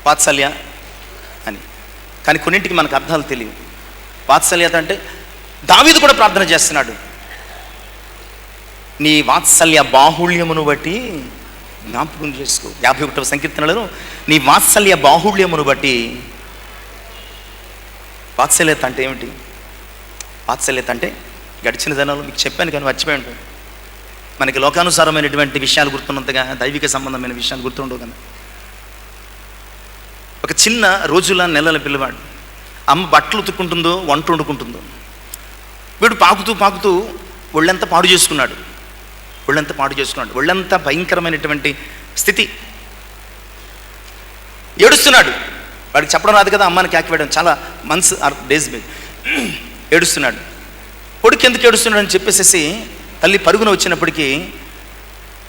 వాత్సల్య అని, కానీ కొన్నింటికి మనకు అర్థాలు తెలియవు. వాత్సల్యత అంటే దావీదు కూడా ప్రార్థన చేస్తున్నాడు, నీ వాత్సల్య బాహుళ్యమును బట్టి జ్ఞాపకం చేసుకో. 51వ సంకీర్తనలో నీ వాత్సల్య బాహుళ్యమును బట్టి. వాత్సల్యత అంటే ఏమిటి? వాత్సల్యత అంటే గడిచిన దినాల్లో మీకు చెప్పాను కానీ మర్చిపోయి ఉంటాను. మనకి లోకానుసారమైనటువంటి విషయాలు గుర్తున్నంతగా దైవిక సంబంధమైన విషయాలు గుర్తుండవు కదా. ఒక చిన్న రోజుల నెలల పిల్లవాడు, అమ్మ బట్టలు ఉతుక్కుంటుందో వంట వండుకుంటుందో, వీడు పాకుతూ ఒళ్ళంతా పాడు చేసుకున్నాడు. ఒళ్ళంతా భయంకరమైనటువంటి స్థితి. ఏడుస్తున్నాడు. వాడికి చెప్పడం రాదు కదా, అమ్మాని క్యాకి వేయడం, చాలా మంత్స్ ఆర్ డేస్ మీద ఏడుస్తున్నాడు. కొడుకు ఎందుకు ఏడుస్తున్నాడు అని చెప్పేసి తల్లి పరుగున వచ్చినప్పటికీ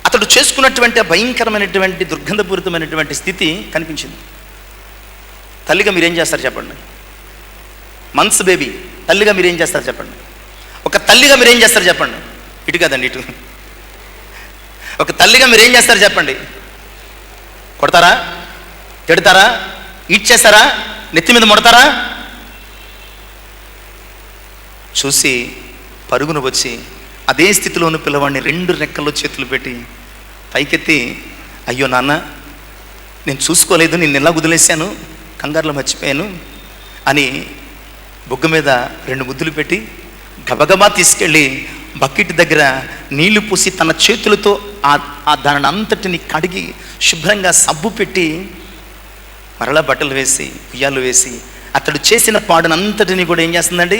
అతడు చేసుకున్నటువంటి భయంకరమైనటువంటి దుర్గంధపూరితమైనటువంటి స్థితి కనిపించింది. తల్లిగా మీరేం చేస్తారు చెప్పండి? మంత్స్ బేబీ తల్లిగా మీరేం చేస్తారు చెప్పండి? ఒక తల్లిగా మీరేం చేస్తారు చెప్పండి? ఇటు కదండి, ఇటు. ఒక తల్లిగా మీరేం చేస్తారు చెప్పండి? కొడతారా? తిడతారా? ఈడ్చేస్తారా? నెత్తి మీద ముడతారా? చూసి పరుగున వచ్చి అదే స్థితిలో ఉన్న పిల్లవాడిని 2 రెక్కల్లో చేతులు పెట్టి పైకెత్తి, అయ్యో నాన్న, నేను చూసుకోలేదు, నేను ఎలా వదిలేశాను, కంగారులో మర్చిపోయాను అని బొగ్గ మీద 2 ముద్దులు పెట్టి గబగబా తీసుకెళ్ళి బకెట్ దగ్గర నీళ్లు పూసి తన చేతులతో దాని అంతటిని కడిగి శుభ్రంగా సబ్బు పెట్టి మరలా బట్టలు వేసి ఉయ్యాలు వేసి అతడు చేసిన పాడునంతటిని కూడా ఏం చేస్తుందండి?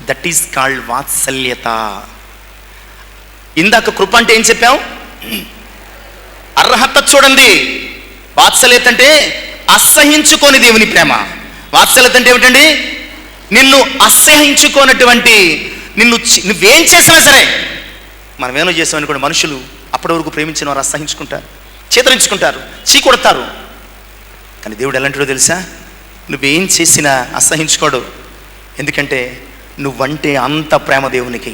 దట్ ఈస్ కాల్డ్ వాత్సల్యత. ఇందాక కృప అంటే ఏం చెప్పాం? అర్హత చూడండి. వాత్సల్యత అంటే అసహించుకోని దేవుని ప్రేమ. వాత్సల్యత అంటే ఏమిటండి? నిన్ను అసహించుకోనటువంటి, నువ్వేం చేసినా సరే, మనమేమో చేసామని కూడా మనుషులు అప్పటి వరకు ప్రేమించిన వారు అసహించుకుంటారు, చేతరించుకుంటారు, చీకొడతారు. కానీ దేవుడు ఎలాంటిదో తెలుసా? నువ్వేం చేసినా అసహించుకోడు. ఎందుకంటే నువ్వంటే అంత ప్రేమ దేవునికి.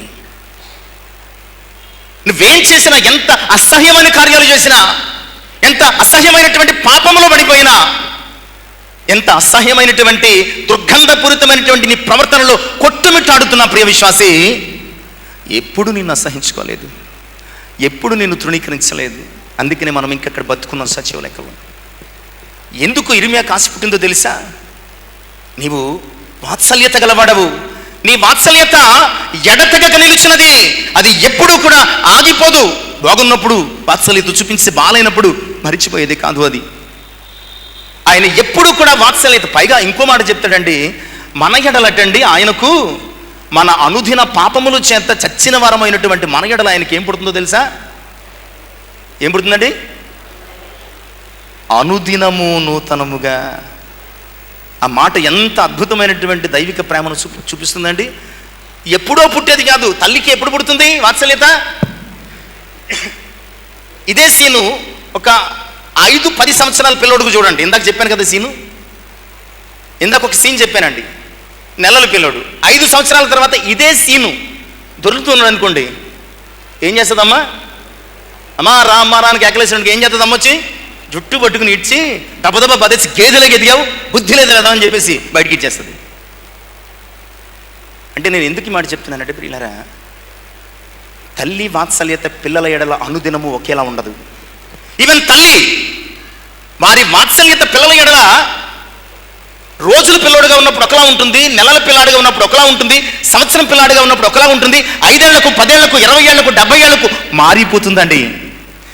నువ్వేం చేసినా, ఎంత అసహ్యమైన కార్యాలు చేసినా, ఎంత అసహ్యమైనటువంటి పాపంలో పడిపోయినా, ఎంత అసహ్యమైనటువంటి దుర్గంధపూరితమైనటువంటి నీ ప్రవర్తనలో కొట్టుమిట్టాడుతున్న ప్రియ విశ్వాసి, ఎప్పుడు నిన్ను అసహించుకోలేదు, ఎప్పుడు నిన్ను తృణీకరించలేదు. అందుకనే మనం ఇంకక్కడ బతుకున్నాం సజీవ లెక్కలో. ఎందుకు ఇర్మియా కాసి పుట్టిందో తెలుసా? నీవు వాత్సల్యత గలవాడవు. నీ వాత్సల్యత ఎడతెగక నిలిచినది. అది ఎప్పుడూ కూడా ఆగిపోదు. బాగున్నప్పుడు వాత్సల్యత చూపించి బాలైనప్పుడు మరిచిపోయేది కాదు అది. ఆయన ఎప్పుడు కూడా వాత్సల్యత. పైగా ఇంకో మాట చెప్తాడండి, మన ఎడలటండి ఆయనకు మన అనుదిన పాపముల చేత చచ్చిన వారమైనటువంటి మన ఎడల ఆయనకి ఏం పుడుతుందో తెలుసా? ఏం పుడుతుందండి? అనుదినము నూతనముగా. ఆ మాట ఎంత అద్భుతమైనటువంటి దైవిక ప్రేమను చూపిస్తుందండి. ఎప్పుడో పుట్టేది కాదు. తల్లికి ఎప్పుడు పుడుతుంది వాత్సల్యత? ఇదే సీను ఒక 5-10 సంవత్సరాల పిల్లోడుకు చూడండి. ఇందాక చెప్పాను కదా సీను, ఇందాక ఒక సీన్ చెప్పానండి. నెలల పిల్లోడు. 5 సంవత్సరాల తర్వాత ఇదే సీను దొరుకుతున్నాడు అనుకోండి, ఏం చేస్తుందమ్మా? అమ్మా రా అమ్మా రానికి ఎక్కలేసినట్టు ఏం చేస్తుంది? అమ్మ వచ్చి జుట్టు పట్టుకుని ఇచ్చి దెబ్బ బదేసి గేదెలకు ఎదిగావు, బుద్ధి లేదు కదా అని చెప్పేసి బయటికి ఇచ్చేస్తుంది. అంటే నేను ఎందుకు ఈ మాట చెప్తున్నానంటే ప్రియులారా, తల్లి వాత్సల్యత పిల్లల ఎడల అనుదినము ఒకేలా ఉండదు. ఈవెన్ తల్లి వారి వాత్సల్యత పిల్లల ఎడల రోజుల పిల్లోడుగా ఉన్నప్పుడు ఒకలా ఉంటుంది, నెలల పిల్లాడిగా ఉన్నప్పుడు ఒకలా ఉంటుంది, సంవత్సరం పిల్లాడిగా ఉన్నప్పుడు ఒకలా ఉంటుంది, 5 ఏళ్లకు 10 ఏళ్లకు 20 ఏళ్లకు 70 ఏళ్లకు మారిపోతుందండి.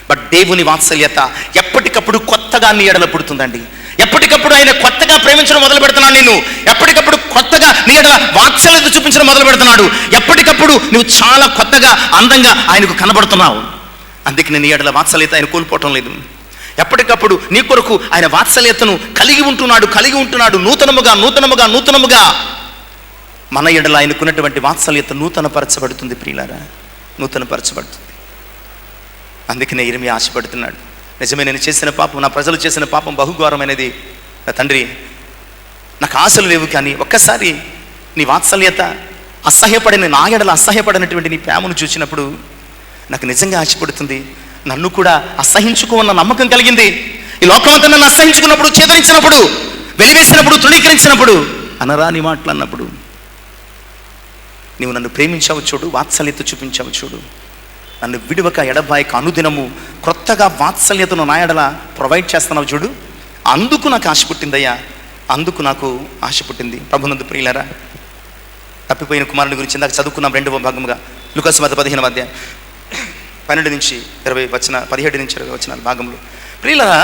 బట్ దేవుని వాత్సల్యత ఎప్పటికప్పుడు కొత్తగా నీ ఎడల పుడుతుందండి. ఎప్పటికప్పుడు ఆయన కొత్తగా ప్రేమించడం మొదలు పెడుతున్నాడు నిన్ను. ఎప్పటికప్పుడు కొత్తగా నీ ఎడల వాత్సల్యత చూపించడం మొదలు పెడుతున్నాడు. ఎప్పటికప్పుడు నువ్వు చాలా కొత్తగా అందంగా ఆయనకు కనబడుతున్నావు. అందుకే నీ ఎడల వాత్సల్యత ఆయన కోల్పోవటం లేదు. ఎప్పటికప్పుడు నీ కొరకు ఆయన వాత్సల్యతను కలిగి ఉంటున్నాడు. నూతనముగా మన ఎడల ఆయనకున్నటువంటి వాత్సల్యత నూతనపరచబడుతుంది ప్రియులారా, నూతనపరచబడుతుంది. అందుకనే ఇర్మియా ఆశపడుతున్నాడు, నిజమే నేను చేసిన పాపం, నా ప్రజలు చేసిన పాపం బహుఘోరమైనది. నా తండ్రి నాకు ఆశలు లేవు, కానీ ఒక్కసారి నీ వాత్సల్యత నా ఎడల అసహ్యపడినటువంటి నీ ప్రేమను చూసినప్పుడు నాకు నిజంగా ఆశపడుతుంది. నన్ను కూడా అసహించుకోన్న నమ్మకం కలిగింది. ఈ లోకమంతా నన్ను అసహించుకున్నప్పుడు, చేదరించినప్పుడు, వెలివేసినప్పుడు, తృణీకరించినప్పుడు, అనరాని మాటలన్నప్పుడు నీవు నన్ను ప్రేమించావు చూడు, వాత్సల్యత చూపించావు చూడు. నన్ను విడువక ఎడబాయక అనుదినము క్రొత్తగా వాత్సల్యతను నా ఎడల ప్రొవైడ్ చేస్తున్నావు చూడు. అందుకు నాకు ఆశ పుట్టిందయ్యా, అందుకు నాకు ఆశ పుట్టింది. ప్రభునందు ప్రియులారా, తప్పిపోయిన కుమారుని గురించి ఇందాక చదువుకున్నాం 2వ భాగముగా లూకాసు వార్త 15వ అధ్యాయం 12 నుంచి 20 వచన 17 నుంచి 20 వచనాల భాగంలో. ప్రియులారా,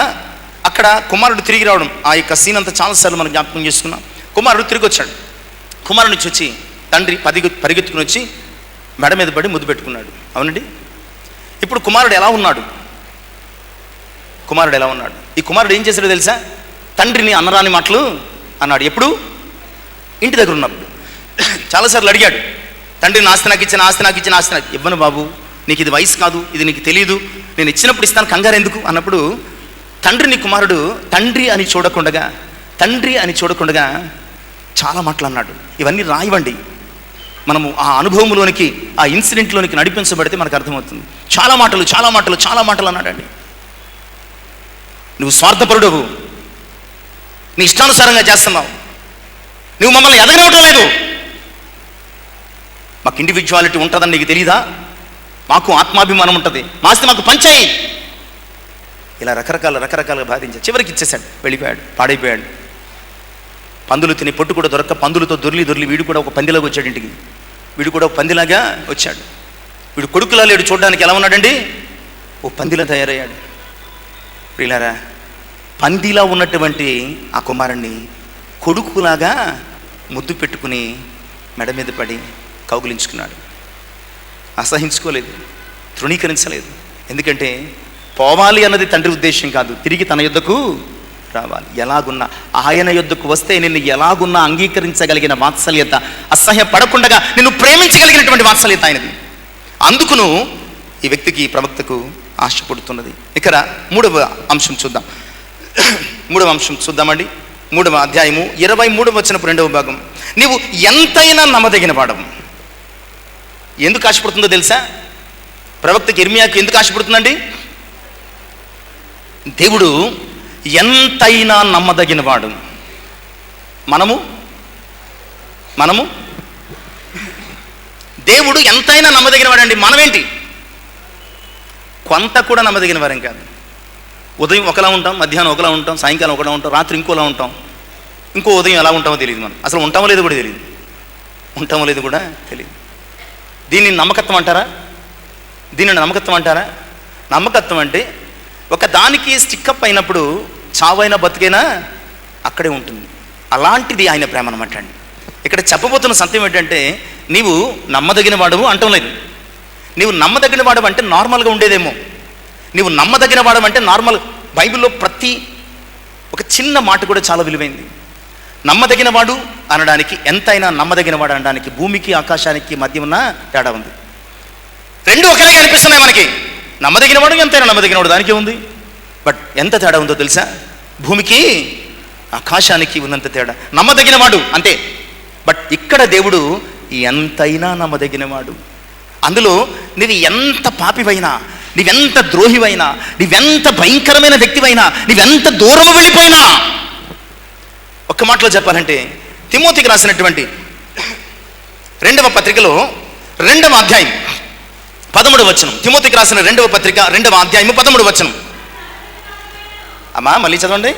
అక్కడ కుమారుడు తిరిగి రావడం, ఆ యొక్క సీన్ అంతా చాలాసార్లు మనం జ్ఞాపకం చేసుకున్నాం. కుమారుడు తిరిగి వచ్చాడు. కుమారుని వచ్చి తండ్రి పరిగెత్తుకుని వచ్చి మెడ మీద పడి ముద్దు పెట్టుకున్నాడు. అవునండి. ఇప్పుడు కుమారుడు ఎలా ఉన్నాడు? ఈ కుమారుడు ఏం చేశాడో తెలుసా? తండ్రిని అన్నరాని మాటలు అన్నాడు. ఎప్పుడు? ఇంటి దగ్గర ఉన్నప్పుడు. చాలాసార్లు అడిగాడు, తండ్రిని ఆస్తి నాకు ఇచ్చిన ఇవ్వను బాబు, నీకు ఇది వయసు కాదు, ఇది నీకు తెలియదు, నేను ఇచ్చినప్పుడు ఇస్తాను, కంగారు ఎందుకు అన్నప్పుడు తండ్రిని కుమారుడు తండ్రి అని చూడకుండగా చాలా మాటలు అన్నాడు. ఇవన్నీ రాయివ్వండి, మనము ఆ అనుభవంలోనికి, ఆ ఇన్సిడెంట్లోనికి నడిపించబడితే మనకు అర్థమవుతుంది. చాలా మాటలు అన్నాడండి. నువ్వు స్వార్థపరుడవు, నీ ఇష్టానుసారంగా చేస్తున్నావు, నువ్వు మమ్మల్ని ఎదగనివ్వటం లేదు, మాకు ఇండివిజువాలిటీ ఉంటుందని నీకు తెలీదా, మాకు ఆత్మాభిమానం ఉంటుంది, మాస్తి మాకు పంచాయి, ఇలా రకరకాలుగా బాధించాడు. చివరికి ఇచ్చేశాడు, వెళ్ళిపోయాడు, పాడైపోయాడు. పందులు తిని పొట్టు కూడా దొరక్క పందులతో దొర్లి వీడు కూడా ఒక పందిలాగా వచ్చాడు ఇంటికి. వీడు కూడా ఒక పందిలాగా వచ్చాడు. వీడు కొడుకులా లేడు, చూడడానికి ఎలా ఉన్నాడండి? ఓ పందిలా తయారయ్యాడు. ప్రియులారా, పందిలా ఉన్నటువంటి ఆ కుమారుణ్ణి కొడుకులాగా ముద్దు పెట్టుకుని మెడ మీద పడి కౌగిలించుకున్నాడు. అసహించుకోలేదు, తృణీకరించలేదు. ఎందుకంటే పోవాలి అన్నది తండ్రి ఉద్దేశం కాదు, తిరిగి తన యొద్దకు రావాలి. ఎలాగున్నా ఆయన యొద్దకు వస్తే నిన్ను ఎలాగున్నా అంగీకరించగలిగిన వాత్సల్యత, అసహ్యపడకుండా నిన్ను ప్రేమించగలిగినటువంటి వాత్సల్యత ఆయనది. అందుకును ఈ వ్యక్తికి, ప్రవక్తకు ఆశ పుడుతున్నది. ఇక్కడ 3వ అంశం చూద్దామండి. 3వ అధ్యాయము 23వ వచనపు 2వ భాగం. నీవు ఎంతైనా నమ్మదగిన వాడవు. ఎందుకు ఆశపడుతుందో తెలుసా? ప్రవక్తకి ఇర్మియాకి ఎందుకు ఆశపడుతుందండి? దేవుడు ఎంతైనా నమ్మదగిన వాడు. మనము దేవుడు ఎంతైనా నమ్మదగిన వాడండి. మనమేంటి? కొంత కూడా నమ్మదగిన వారేం కాదు. ఉదయం ఒకలా ఉంటాం, మధ్యాహ్నం ఒకలా ఉంటాం, సాయంకాలం ఒకలా ఉంటాం, రాత్రి ఇంకోలా ఉంటాం, ఇంకో ఉదయం ఎలా ఉంటామో తెలియదు. మనం అసలు ఉంటామో లేదో కూడా తెలియదు. దీన్ని నమ్మకత్వం అంటారా? నమ్మకత్వం అంటే ఒక దానికి స్టిక్కప్ అయినప్పుడు చావైనా బతికైనా అక్కడే ఉంటుంది. అలాంటిది ఆయన ప్రేమ అనమాట అండి. ఇక్కడ చెప్పబోతున్న సత్యం ఏంటంటే, నీవు నమ్మదగిన వాడవు అంటం లేదు. నీవు నమ్మదగిన వాడవు అంటే నార్మల్గా ఉండేదేమో. నీవు నమ్మదగిన వాడవు అంటే నార్మల్. బైబిల్లో ప్రతి ఒక చిన్న మాట కూడా చాలా విలువైంది. నమ్మదగిన వాడు అనడానికి, ఎంతైనా నమ్మదగిన వాడు అనడానికి భూమికి ఆకాశానికి మధ్య ఉన్న తేడా ఉంది. రెండు ఒకలాగే అనిపిస్తున్నాయి మనకి. నమ్మదగిన వాడు, ఎంతైనా నమ్మదగిన వాడు, దానికే ఉంది. బట్ ఎంత తేడా ఉందో తెలుసా? భూమికి ఆకాశానికి ఉన్నంత తేడా. నమ్మదగిన వాడు అంతే, బట్ ఇక్కడ దేవుడు ఎంతైనా నమ్మదగినవాడు. అందులో నీవు ఎంత పాపివైనా, నీవెంత ద్రోహివైనా, నీవెంత భయంకరమైన వ్యక్తివైనా, నీవెంత దూరము వెళ్ళిపోయినా, ఒక్క మాటలో చెప్పాలంటే తిమోతికి రాసినటువంటి 2వ పత్రికలో 2వ అధ్యాయం 13వ వచనం. తిమోతికి రాసిన 2వ పత్రిక 2వ అధ్యాయం 13వ వచనం. అమ్మా మళ్ళీ చదవండి.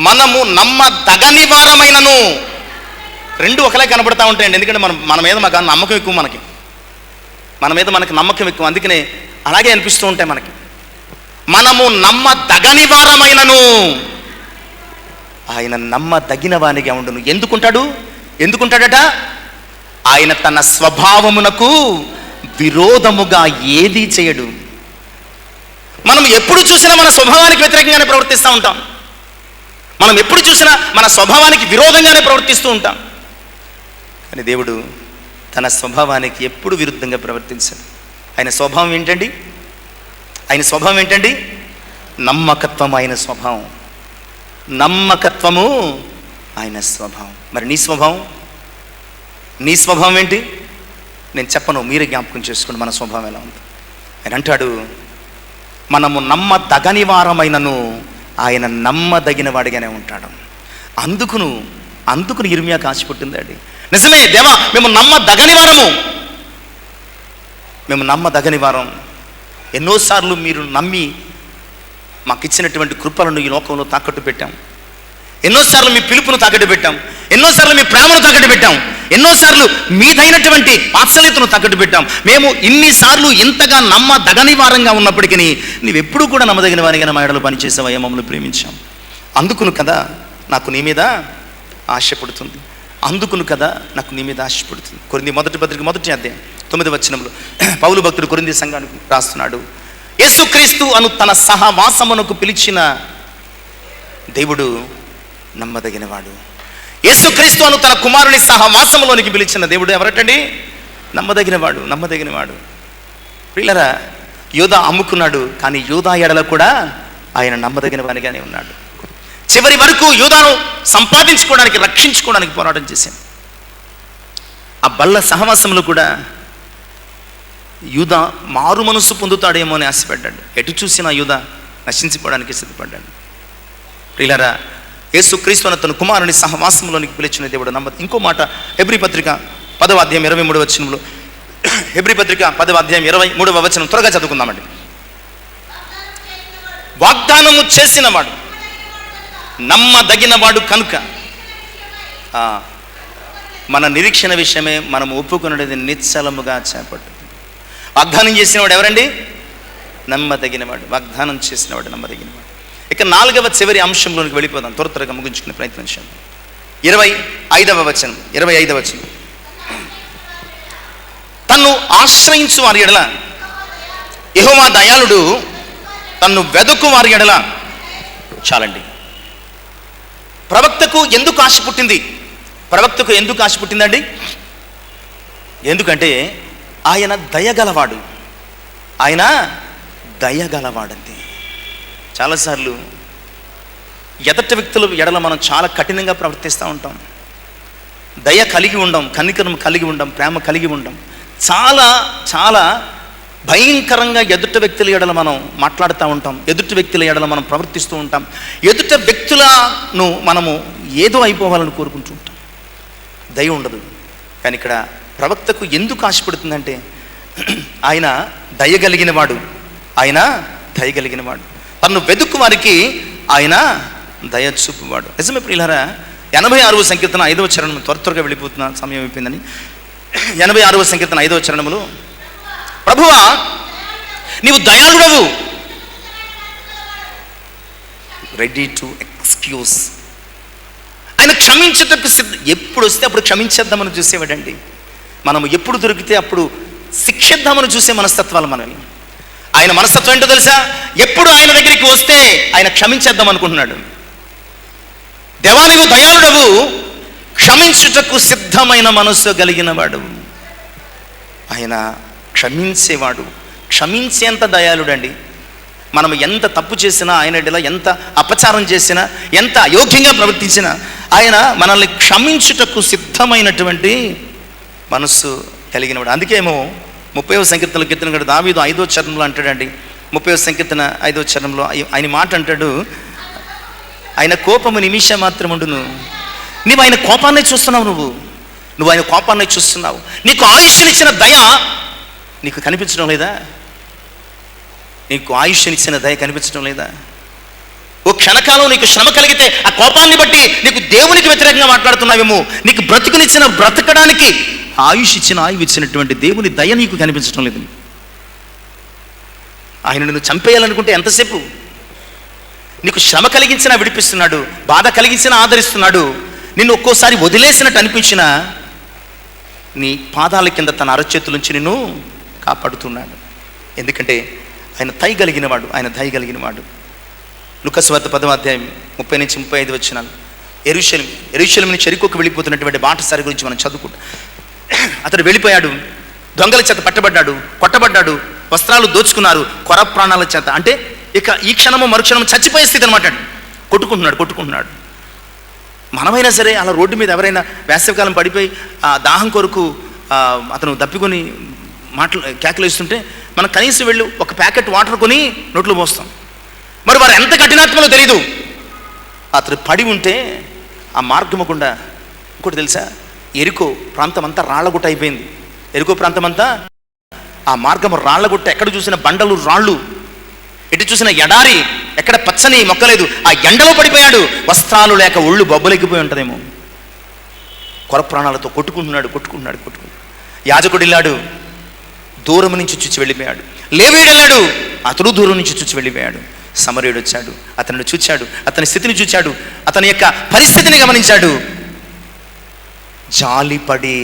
మనము నమ్మదగని వారమైనను. రెండు ఒకలే కనబడతా ఉంటాయండి. ఎందుకంటే మన మీద మాకు నమ్మకం ఎక్కువ, మనకి నమ్మకం ఎక్కువ, అందుకనే అలాగే అనిపిస్తూ ఉంటాయి మనకి. మనము నమ్మదగని వారమైనను ఆయన నమ్మదగిన వానిగా ఉండును. ఎందుకుంటాడట? ఆయన తన స్వభావమునకు విరోధముగా ఏది చేయడు. మనం ఎప్పుడు చూసినా మన స్వభావానికి వ్యతిరేకంగానే ప్రవర్తిస్తూ ఉంటాం. మనం ఎప్పుడు చూసినా మన స్వభావానికి విరోధంగానే ప్రవర్తిస్తూ ఉంటాం. కానీ దేవుడు తన స్వభావానికి ఎప్పుడు విరుద్ధంగా ప్రవర్తించాడు. ఆయన స్వభావం ఏంటండి? నమ్మకత్వం ఆయన స్వభావం. నమ్మకత్వము ఆయన స్వభావం. మరి నీ స్వభావం ఏంటి? నేను చెప్పను, మీరే జ్ఞాపకం చేసుకోండి మన స్వభావం ఎలా ఉంది. ఆయన అంటాడు, మనము నమ్మదగని వారమైనను ఆయన నమ్మదగిన వాడిగానే ఉంటాడు. అందుకును ఇర్మియా కాచి పుట్టిందండి. నిజమే దేవా, మేము నమ్మదగని వారం. ఎన్నోసార్లు మీరు నమ్మి మాకు ఇచ్చినటువంటి కృపలను ఈ లోకంలో తాకట్టు పెట్టాం. ఎన్నోసార్లు మీ పిలుపును తాకట్టు పెట్టాం. ఎన్నోసార్లు మీ ప్రేమను తాకట్టు పెట్టాం. ఎన్నోసార్లు మీదైనటువంటి వాత్సల్యతను తాకట్టు పెట్టాం. మేము ఇన్నిసార్లు ఇంతగా నమ్మదగని వారంగా ఉన్నప్పటికీ నీవెప్పుడు కూడా నమ్మదగిన వారిగా మా ఎడలో పనిచేసావయ్యా, మమ్మల్ని ప్రేమించాం. అందుకును కదా నాకు నీ మీద ఆశ పుడుతుంది. కొరింథీ మొదటి పత్రిక 1వ అధ్యాయం 9వ వచనంలో పౌలు భక్తుడు కొరింథీ సంఘానికి రాస్తున్నాడు, యేసుక్రీస్తు అను తన సహవాసమునకు పిలిచిన దేవుడు నమ్మదగినవాడు. యేసుక్రీస్తు అను తన కుమారుని సహవాసములోనికి పిలిచిన దేవుడు ఎవరటండి? నమ్మదగినవాడు. ప్రియులారా, యోధా అమ్ముకున్నాడు, కానీ యోధా ఎడల కూడా ఆయన నమ్మదగిన వానిగానే ఉన్నాడు. చివరి వరకు యోధాను సంపాదించుకోవడానికి, రక్షించుకోవడానికి పోరాటం చేశాను. ఆ బల్ల సహవాసంలో కూడా యూదా మారు మనసు పొందుతాడేమో అని ఆశపడ్డాడు. ఎటు చూసినా యూదా నశించిపోవడానికి సిద్ధపడ్డాడు. ప్రియులారా, యేసుక్రీస్తు అన్న తన కుమారుని సహవాసంలోనికి పిలిచిన దేవుడు ఇంకో మాట హెబ్రీ పత్రిక 10వ అధ్యాయం 23వ వచనంలో, హెబ్రీ పత్రిక 10వ అధ్యాయం 23వ వచనం త్వరగా చదువుకుందామండి. వాగ్దానము చేసినవాడు నమ్మదగినవాడు కనుక మన నిరీక్షణ విషయమే మనం ఒప్పుకున్నది నిశ్చలముగా చేపట్టు. వాగ్దానం చేసినవాడు ఎవరండి? నమ్మదగినవాడు. వాగ్దానం చేసినవాడు నమ్మదగినవాడు. ఇక 4వ చివరి అంశంలోనికి వెళ్ళిపోదాం, త్వరగా ముగించుకునే ప్రయత్నం చేద్దాం. 25వ వచనం, తన్ను ఆశ్రయించు వారి ఎడల యెహోవా దయాళుడు, తన్ను వెదుకు వారి ఎడల. చాలండి. ప్రవక్తకు ఎందుకు ఆశ పుట్టిందండి? ఎందుకంటే ఆయన దయగలవాడంతే. చాలాసార్లు ఎదట వ్యక్తుల ఎడల మనం చాలా కఠినంగా ప్రవర్తిస్తూ ఉంటాం. దయ కలిగి ఉండం, కనికరం కలిగి ఉండం, ప్రేమ కలిగి ఉండం. చాలా చాలా భయంకరంగా ఎదుట వ్యక్తుల ఎడల మనం మాట్లాడుతూ ఉంటాం. ఎదుటి వ్యక్తుల ఎడల మనం ప్రవర్తిస్తూ ఉంటాం. ఎదుట వ్యక్తులను మనము ఏదో అయిపోవాలని కోరుకుంటూ ఉంటాం. దయ ఉండదు. కానీ ఇక్కడ ప్రవక్తకు ఎందుకు ఆశపడుతుందంటే ఆయన దయగలిగినవాడు. తను వెదుకు వారికి ఆయన దయ చూపువాడు. నిజమే ప్రియులారా, 86వ సంకీర్తన 5వ చరణం, త్వరగా వెళ్ళిపోతున్న సమయం అయిపోయిందని. 86వ సంకీర్తన 5వ చరణములు, ప్రభువా నీవు దయాళుడవు, రెడీ టు ఎక్స్క్యూజ్. ఆయన క్షమించేటప్పుడు ఎప్పుడు వస్తే అప్పుడు క్షమించేద్దామని చూసేవాడండి. మనం ఎప్పుడు దొరికితే అప్పుడు శిక్షిద్దామని చూసే మనస్తత్వాలు మనల్ని. ఆయన మనస్తత్వం ఏంటో తెలుసా? ఎప్పుడు ఆయన దగ్గరికి వస్తే ఆయన క్షమించేద్దాం అనుకుంటున్నాడు. దేవా నీవు దయాళుడవు, క్షమించుటకు సిద్ధమైన మనస్సు కలిగిన వాడు. ఆయన క్షమించేవాడు, క్షమించేంత దయాళుడండి. మనం ఎంత తప్పు చేసినా, ఆయన ఎడల ఎంత అపచారం చేసినా, ఎంత అయోగ్యంగా ప్రవర్తించినా ఆయన మనల్ని క్షమించుటకు సిద్ధమైనటువంటి మనస్సు కలిగినవాడు. అందుకేమో 30వ సంకీర్తనలో కీర్తన గడు దావీదు 5వ చరణంలో అంటాడండి, 30వ సంకీర్తన 5వ చరణంలో ఆయన మాట అంటాడు, ఆయన కోపము నిమిషం మాత్రం ఉండును. నువ్వు ఆయన కోపాన్ని చూస్తున్నావు, నువ్వు ఆయన కోపాన్ని చూస్తున్నావు. నీకు ఆయుష్నిచ్చిన దయ నీకు కనిపించడం లేదా? నీకు ఆయుష్నిచ్చిన దయ కనిపించడం లేదా? ఓ క్షణకాలం నీకు శ్రమ కలిగితే ఆ కోపాన్ని బట్టి నీకు దేవునికి వ్యతిరేకంగా మాట్లాడుతున్నావేమో. నీకు బ్రతుకునిచ్చిన, బ్రతకడానికి ఆయుష్ ఇచ్చిన, ఆయువు ఇచ్చినటువంటి దేవుని దయ నీకు కనిపించడం లేదు. ఆయన నిన్ను చంపేయాలనుకుంటే ఎంతసేపు? నీకు శ్రమ కలిగించినా విడిపిస్తున్నాడు, బాధ కలిగించినా ఆదరిస్తున్నాడు. నిన్ను ఒక్కోసారి వదిలేసినట్టు అనిపించినా నీ పాదాల కింద తన అరచేతులుంచి నిన్ను కాపాడుతున్నాడు. ఎందుకంటే ఆయన దయ కలిగినవాడు, ఆయన దయ కలిగినవాడు. లూకాసు వార్త 10వ అధ్యాయం 30 నుంచి 35 వచనాలు. యెరూషలేము నుంచి యెరికోకు వెళ్ళిపోతున్నటువంటి బాటసారి గురించి మనం చదువుకుంటాం. అతడు వెళ్ళిపోయాడు, దొంగల చేత పట్టబడ్డాడు, కొట్టబడ్డాడు, వస్త్రాలు దోచుకున్నారు, కొర ప్రాణాల చేత. అంటే ఇక ఈ క్షణము మరుక్షణము చచ్చిపోయే స్థితి అనమాట. కొట్టుకుంటున్నాడు. మనమైనా సరే అలా రోడ్డు మీద ఎవరైనా వేసవికాలం పడిపోయి ఆ దాహం కొరకు అతను దప్పికొని కేకలు వేస్తుంటే మనం కనీసం వెళ్ళి ఒక ప్యాకెట్ వాటర్ కొని నోట్లో పోస్తాం. మరి వారు ఎంత కఠినాత్మలో తెలీదు. అతడు పడి ఉంటే ఆ మార్గము గుండా, ఇంకోటి తెలుసా, ఎరికో ప్రాంతం అంతా రాళ్లగుట్ట అయిపోయింది. ఎరికో ప్రాంతం అంతా ఆ మార్గము రాళ్లగుట్ట. ఎక్కడ చూసిన బండలు, రాళ్ళు, ఎటు చూసిన ఎడారి, ఎక్కడ పచ్చని మొక్కలేదు. ఆ ఎండలో పడిపోయాడు. వస్త్రాలు లేక ఒళ్ళు బొబ్బలెక్కిపోయి ఉంటుందేమో. కొర ప్రాణాలతో కొట్టుకుంటున్నాడు. యాజకుడు వెళ్ళాడు, దూరం నుంచి చూచి వెళ్ళిపోయాడు. లేవీయుడు వెళ్ళాడు, అతడు దూరం నుంచి చూచి వెళ్ళిపోయాడు. సమరయుడు వచ్చాడు, అతనిని చూచాడు, అతని స్థితిని చూచాడు, అతని యొక్క పరిస్థితిని గమనించాడు. జాలిపడి,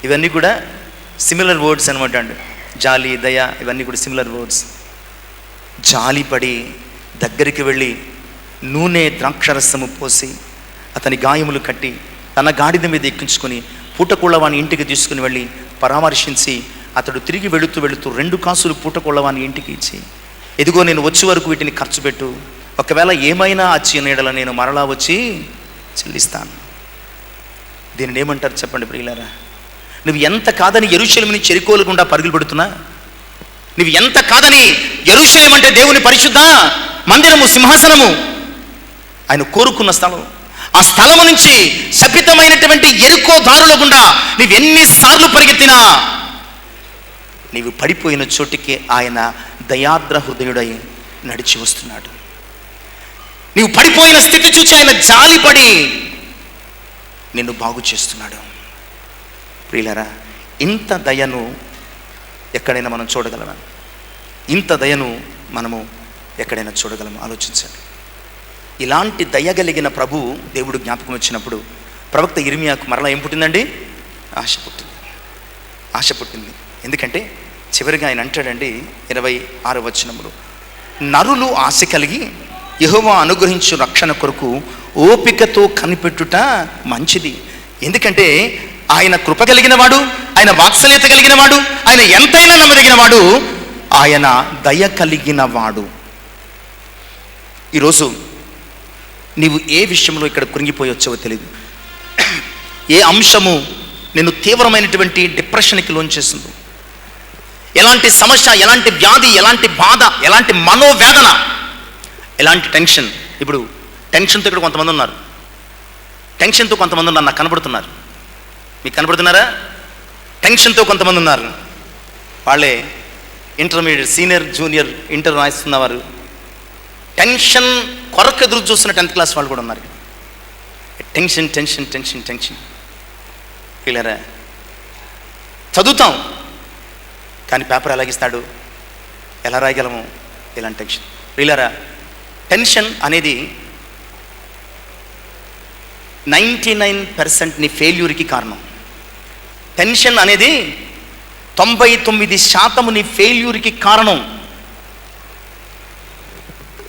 ఇవన్నీ కూడా సిమిలర్ వర్డ్స్ అనమాట అండి. జాలి, దయ, ఇవన్నీ కూడా సిమిలర్ వర్డ్స్. జాలిపడి దగ్గరికి వెళ్ళి నూనె, ద్రాక్షరసము పోసి అతని గాయములు కట్టి తన గాడిద మీద ఎక్కించుకొని పూటకోళ్ళవాని ఇంటికి తీసుకుని వెళ్ళి పరామర్శించి అతడు తిరిగి వెళుతూ 2 కాసులు పూటకోళ్ళవాని ఇంటికి ఇచ్చి, ఇదిగో నేను వచ్చే వరకు వీటిని ఖర్చు పెట్టు, ఒకవేళ ఏమైనా వచ్చి నీడల నేను మరలా వచ్చి చెల్లిస్తాను. దీనిని ఏమంటారు చెప్పండి ప్రియులారా? నువ్వు ఎంత కాదని యెరూషలేము నుంచి యెరికోల గుండా పరుగులు పెడుతున్నా, నువ్వు ఎంత కాదని, యెరూషలేము అంటే దేవుని పరిశుద్ధ మందిరము, సింహాసనము, ఆయన కోరుకున్న స్థలం. ఆ స్థలము నుంచి శపితమైనటువంటి యెరికో దారుల గుండా నీవు ఎన్నిసార్లు పరిగెత్తినా నీవు పడిపోయిన చోటికి ఆయన దయాద్ర హృదయుడై నడిచి వస్తున్నాడు. నీవు పడిపోయిన స్థితి చూసి ఆయన జాలిపడి నిన్ను బాగు చేస్తున్నాడు. ప్రియులారా, ఇంత దయను ఎక్కడైనా మనం చూడగలమా? ఇంత దయను మనము ఎక్కడైనా చూడగలమా? ఆలోచించండి. ఇలాంటి దయ కలిగిన ప్రభు దేవుడు జ్ఞాపకం వచ్చినప్పుడు ప్రవక్త ఇర్మియాకు మరలా ఏం పుట్టిందండి? ఆశ పుట్టింది. ఎందుకంటే చివరిగా ఆయన అంటాడండి 26వ వచనములో, నరులు ఆశ కలిగి యెహోవా అనుగ్రహించు రక్షణ కొరకు ఓపికతో కనిపెట్టుట మంచిది. ఎందుకంటే ఆయన కృప కలిగిన వాడు, ఆయన వాత్సల్యత కలిగిన వాడు, ఆయన ఎంతైనా నమ్మదగిన వాడు, ఆయన దయ కలిగిన వాడు. ఈరోజు నీవు ఏ విషయంలో ఇక్కడ కృంగిపోయి వచ్చావో తెలియదు. ఏ అంశము నిన్ను తీవ్రమైనటువంటి డిప్రెషన్కి లోంచేస్తుందో, ఎలాంటి సమస్య, ఎలాంటి వ్యాధి, ఎలాంటి బాధ, ఎలాంటి మనోవేదన, ఎలాంటి టెన్షన్. ఇప్పుడు టెన్షన్తో ఇక్కడ కొంతమంది ఉన్నారు, టెన్షన్తో కొంతమంది ఉన్నారు, నాకు కనబడుతున్నారు. మీకు కనబడుతున్నారా? టెన్షన్తో కొంతమంది ఉన్నారు. వాళ్ళే ఇంటర్మీడియట్, సీనియర్, జూనియర్, ఇంటర్ రాస్తున్నవారు. టెన్షన్ కొరకు ఎదురు చూస్తున్న 10th క్లాస్ వాళ్ళు కూడా ఉన్నారు. Tension tension tension tension. వీళ్ళరా చదువుతాం కానీ పేపర్ ఎలాగిస్తాడు, ఎలా రాయగలము, ఇలాంటి టెన్షన్. వీళ్ళరా టెన్షన్ అనేది 99% నీ ఫెయిల్యూర్కి కారణం. టెన్షన్ అనేది 99% నీ ఫెయిల్యూర్కి కారణం.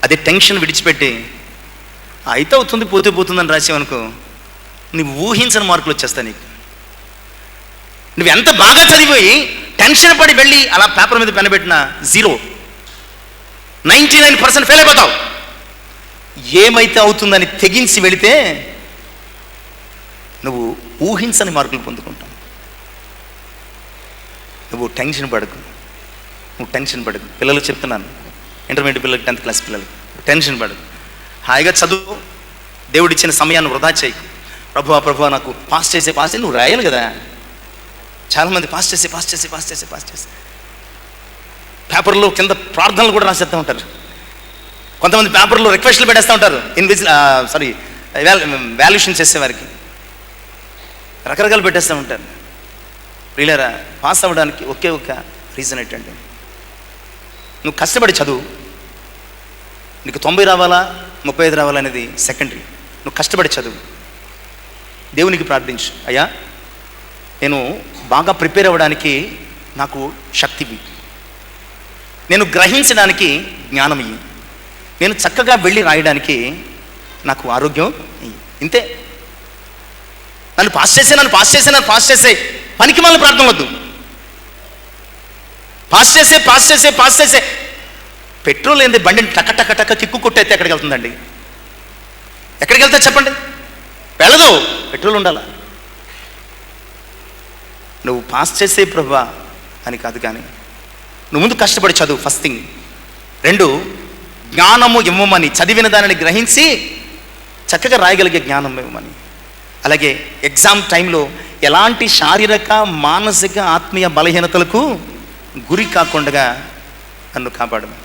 అదే టెన్షన్ విడిచిపెట్టి అయితే అవుతుంది, పోతే పోతుందని రాసావనుకో, నువ్వు ఊహించని మార్కులు వచ్చేస్తాయి నీకు. నువ్వు ఎంత బాగా చదివిపోయి టెన్షన్ పడి వెళ్ళి అలా పేపర్ మీద పెనబెట్టిన 0. 99% ఫెయిల్ అయిపోతావు. ఏమైతే అవుతుందని తెగించి వెళితే నువ్వు ఊహించని మార్కులు పొందుకుంటావు. నువ్వు టెన్షన్ పడకు. పిల్లలు చెప్తున్నాను, ఇంటర్మీడియట్ పిల్లలకి, 10th క్లాస్ పిల్లలకి టెన్షన్ పడకు. హాయిగా చదువు. దేవుడిచ్చిన సమయాన్ని వృధా చేయకు. ప్రభువా నాకు పాస్ చేసి నువ్వు రాయాలి కదా. చాలామంది పాస్ చేసి పేపర్లో కింద ప్రార్థనలు కూడా రాసేస్తూ ఉంటారు. కొంతమంది పేపర్లో రిక్వెస్ట్లు పెట్టేస్తూ ఉంటారు. వాల్యుయేషన్ చేసేవారికి రకరకాలు పెట్టేస్తూ ఉంటారు. ప్రియులారా, పాస్ అవ్వడానికి ఒకే ఒక రీజన్ ఏంటంటే నువ్వు కష్టపడి చదువు. నీకు 90 రావాలా 35 రావాలా అనేది సెకండరీ. నువ్వు కష్టపడి చదువు. దేవునికి ప్రార్థించు, అయ్యా నేను బాగా ప్రిపేర్ అవ్వడానికి నాకు శక్తి ఇవ్వు, నేను గ్రహించడానికి జ్ఞానం ఇయ్యి, నేను చక్కగా వెళ్ళి రాయడానికి నాకు ఆరోగ్యం ఇయ్యి. ఇంతే. నన్ను పాస్ చేసే పనికి మళ్ళీ ప్రార్థన వద్దు. పాస్ చేసే పెట్రోల్ ఏంది, బండిని టక కిక్కు కొట్టయితే ఎక్కడికి వెళ్తుందండి? ఎక్కడికి వెళ్తా చెప్పండి? వెళ్ళదు. పెట్రోల్ ఉండాలా. నువ్వు పాస్ చేసే ప్రభువా అని కాదు, కానీ నువ్వు ముందు కష్టపడి చదువు. First thing. 2, జ్ఞానము ఇవ్వమని, చదివిన దానిని గ్రహించి చక్కగా రాయగలిగే జ్ఞానం ఇవ్వమని. అలాగే ఎగ్జామ్ టైంలో ఎలాంటి శారీరక, మానసిక, ఆత్మీయ బలహీనతలకు గురి కాకుండా నన్ను కాపాడము.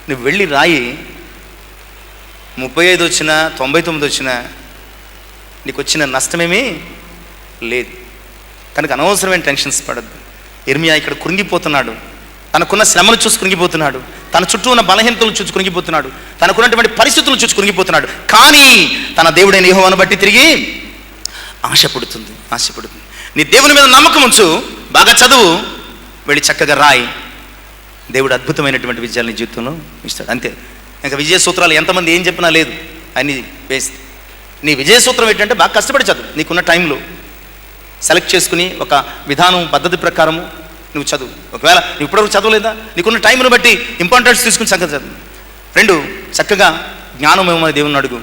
నువ్వు వెళ్ళి రాయి. 35 వచ్చినా 99 వచ్చినా నీకు వచ్చిన నష్టమేమీ లేదు. కనుక అనవసరమైన టెన్షన్స్ పడద్దు. ఇర్మియా ఇక్కడ కృంగిపోతున్నాడు. తనకున్న శ్రమను చూసి కృంగిపోతున్నాడు. తన చుట్టూ ఉన్న బలహీనతలను చూసి కృంగిపోతున్నాడు. తనకున్నటువంటి పరిస్థితులను చూసి కృంగిపోతున్నాడు. కానీ తన దేవుడైన యెహోవాను బట్టి తిరిగి ఆశపడుతుంది. నీ దేవుని మీద నమ్మకం ఉంచు. బాగా చదువు. వెళ్ళి చక్కగా రాయి. దేవుడు అద్భుతమైనటువంటి విజయాలు నీ జీవితంలో ఇస్తాడు. అంతే. ఇంకా విజయ సూత్రాలు ఎంతమంది ఏం చెప్పినా లేదు. అన్ని వేస్ట్. నీ విజయ సూత్రం ఏంటంటే బాగా కష్టపడి చదువు. నీకున్న టైంలో సెలెక్ట్ చేసుకుని ఒక విధానం, పద్ధతి ప్రకారము నువ్వు చదువు. ఒకవేళ నువ్వు ఇప్పటివరకు చదవలేదా, నీకున్న టైంను బట్టి ఇంపార్టెన్స్ తీసుకుని చక్కగా చదువు. 2, చక్కగా జ్ఞానం ఇవ్వమని దేవుని అడుగు.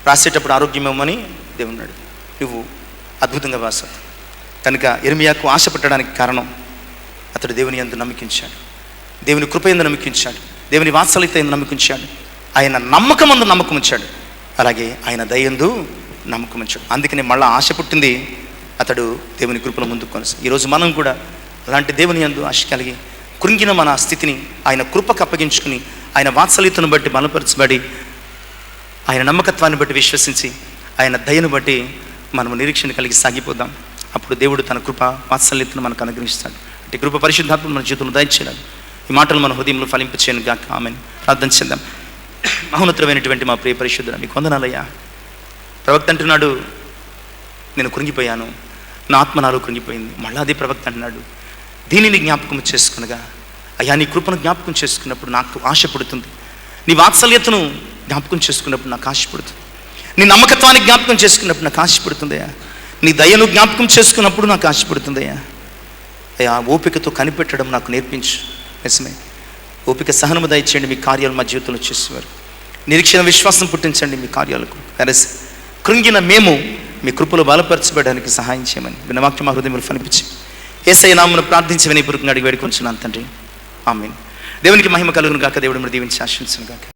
రాసేటప్పుడు ఆరోగ్యం ఇవ్వమని దేవుని అడుగు. నువ్వు అద్భుతంగా రాస్తావు. కనుక ఇర్మియాకు ఆశ పెట్టడానికి కారణం అతడు దేవుని యందు నమ్మకించాడు. దేవుని కృప యందు నమ్మకించాడు. దేవుని వాత్సల్యత యందు నమ్మకించాడు. ఆయన నమ్మకం ఉంచాడు. అలాగే ఆయన దయందు నమ్మకం ఉంచాడు. అందుకని మళ్ళీ ఆశ పుట్టింది. అతడు దేవుని కృపల ముందుకు కొనసాగి. ఈరోజు మనం కూడా అలాంటి దేవుని యందు ఆశ కలిగి కృంగిన మన స్థితిని ఆయన కృపకు అప్పగించుకుని, ఆయన వాత్సల్యతను బట్టి బలపరచబడి, ఆయన నమ్మకత్వాన్ని బట్టి విశ్వసించి, ఆయన దయను బట్టి మనము నిరీక్షణ కలిగి సాగిపోదాం. అప్పుడు దేవుడు తన కృప వాత్సల్యతను మనకు అనుగ్రహిస్తాడు. అంటే కృప పరిశుద్ధాత్మ మన జీవితంలో దయచేయాలి. ఈ మాటలు మన హృదయంలో ఫలింపచేయను గాక. ఆమేన్. ప్రార్థన చేద్దాం. మహోన్నతమైనటువంటి మా ప్రియ పరిశుద్ధుడా, మీకు వందనాలయ్యా. ప్రవక్త అంటున్నాడు, నేను కృంగిపోయాను, నా ఆత్మ నాలో కృంగిపోయింది. మళ్ళా అదే ప్రవక్త అంటున్నాడు, దీనిని జ్ఞాపకం చేసుకునగా, అయ్యా నీ కృపను జ్ఞాపకం చేసుకున్నప్పుడు నాకు ఆశ పుడుతుంది. నీ వాత్సల్యతను జ్ఞాపకం చేసుకున్నప్పుడు నాకు ఆశ పుడుతుంది. నీ నమ్మకత్వాన్ని జ్ఞాపకం చేసుకున్నప్పుడు నాకు ఆశ పుడుతుందయ్యా. నీ దయను జ్ఞాపకం చేసుకున్నప్పుడు నాకు ఆశ పుడుతుందయ్యా. అయ్యా, ఓపికతో కనిపెట్టడం నాకు నేర్పించు. నిజమే, ఓపిక, సహనము దయచేయండి. మీ కార్యాలు మా జీవితంలో చేసేవారు. నిరీక్షణ, విశ్వాసం పుట్టించండి మీ కార్యాలకు. కృంగిన మేము మీ కృపలో బలపరచబడడానికి సహాయం చేయమని విన్నవాక్యం మా హృదయంలో ఫలించి యేసయ్య నామమున ప్రార్థించి వినయపూర్వకంగా అడిగి వేడుకొంచున్నాను తండ్రి. ఆమేన్. దేవునికి మహిమ కలుగును గాక. దేవుడు దీవించి ఆశీర్వదించును గాక.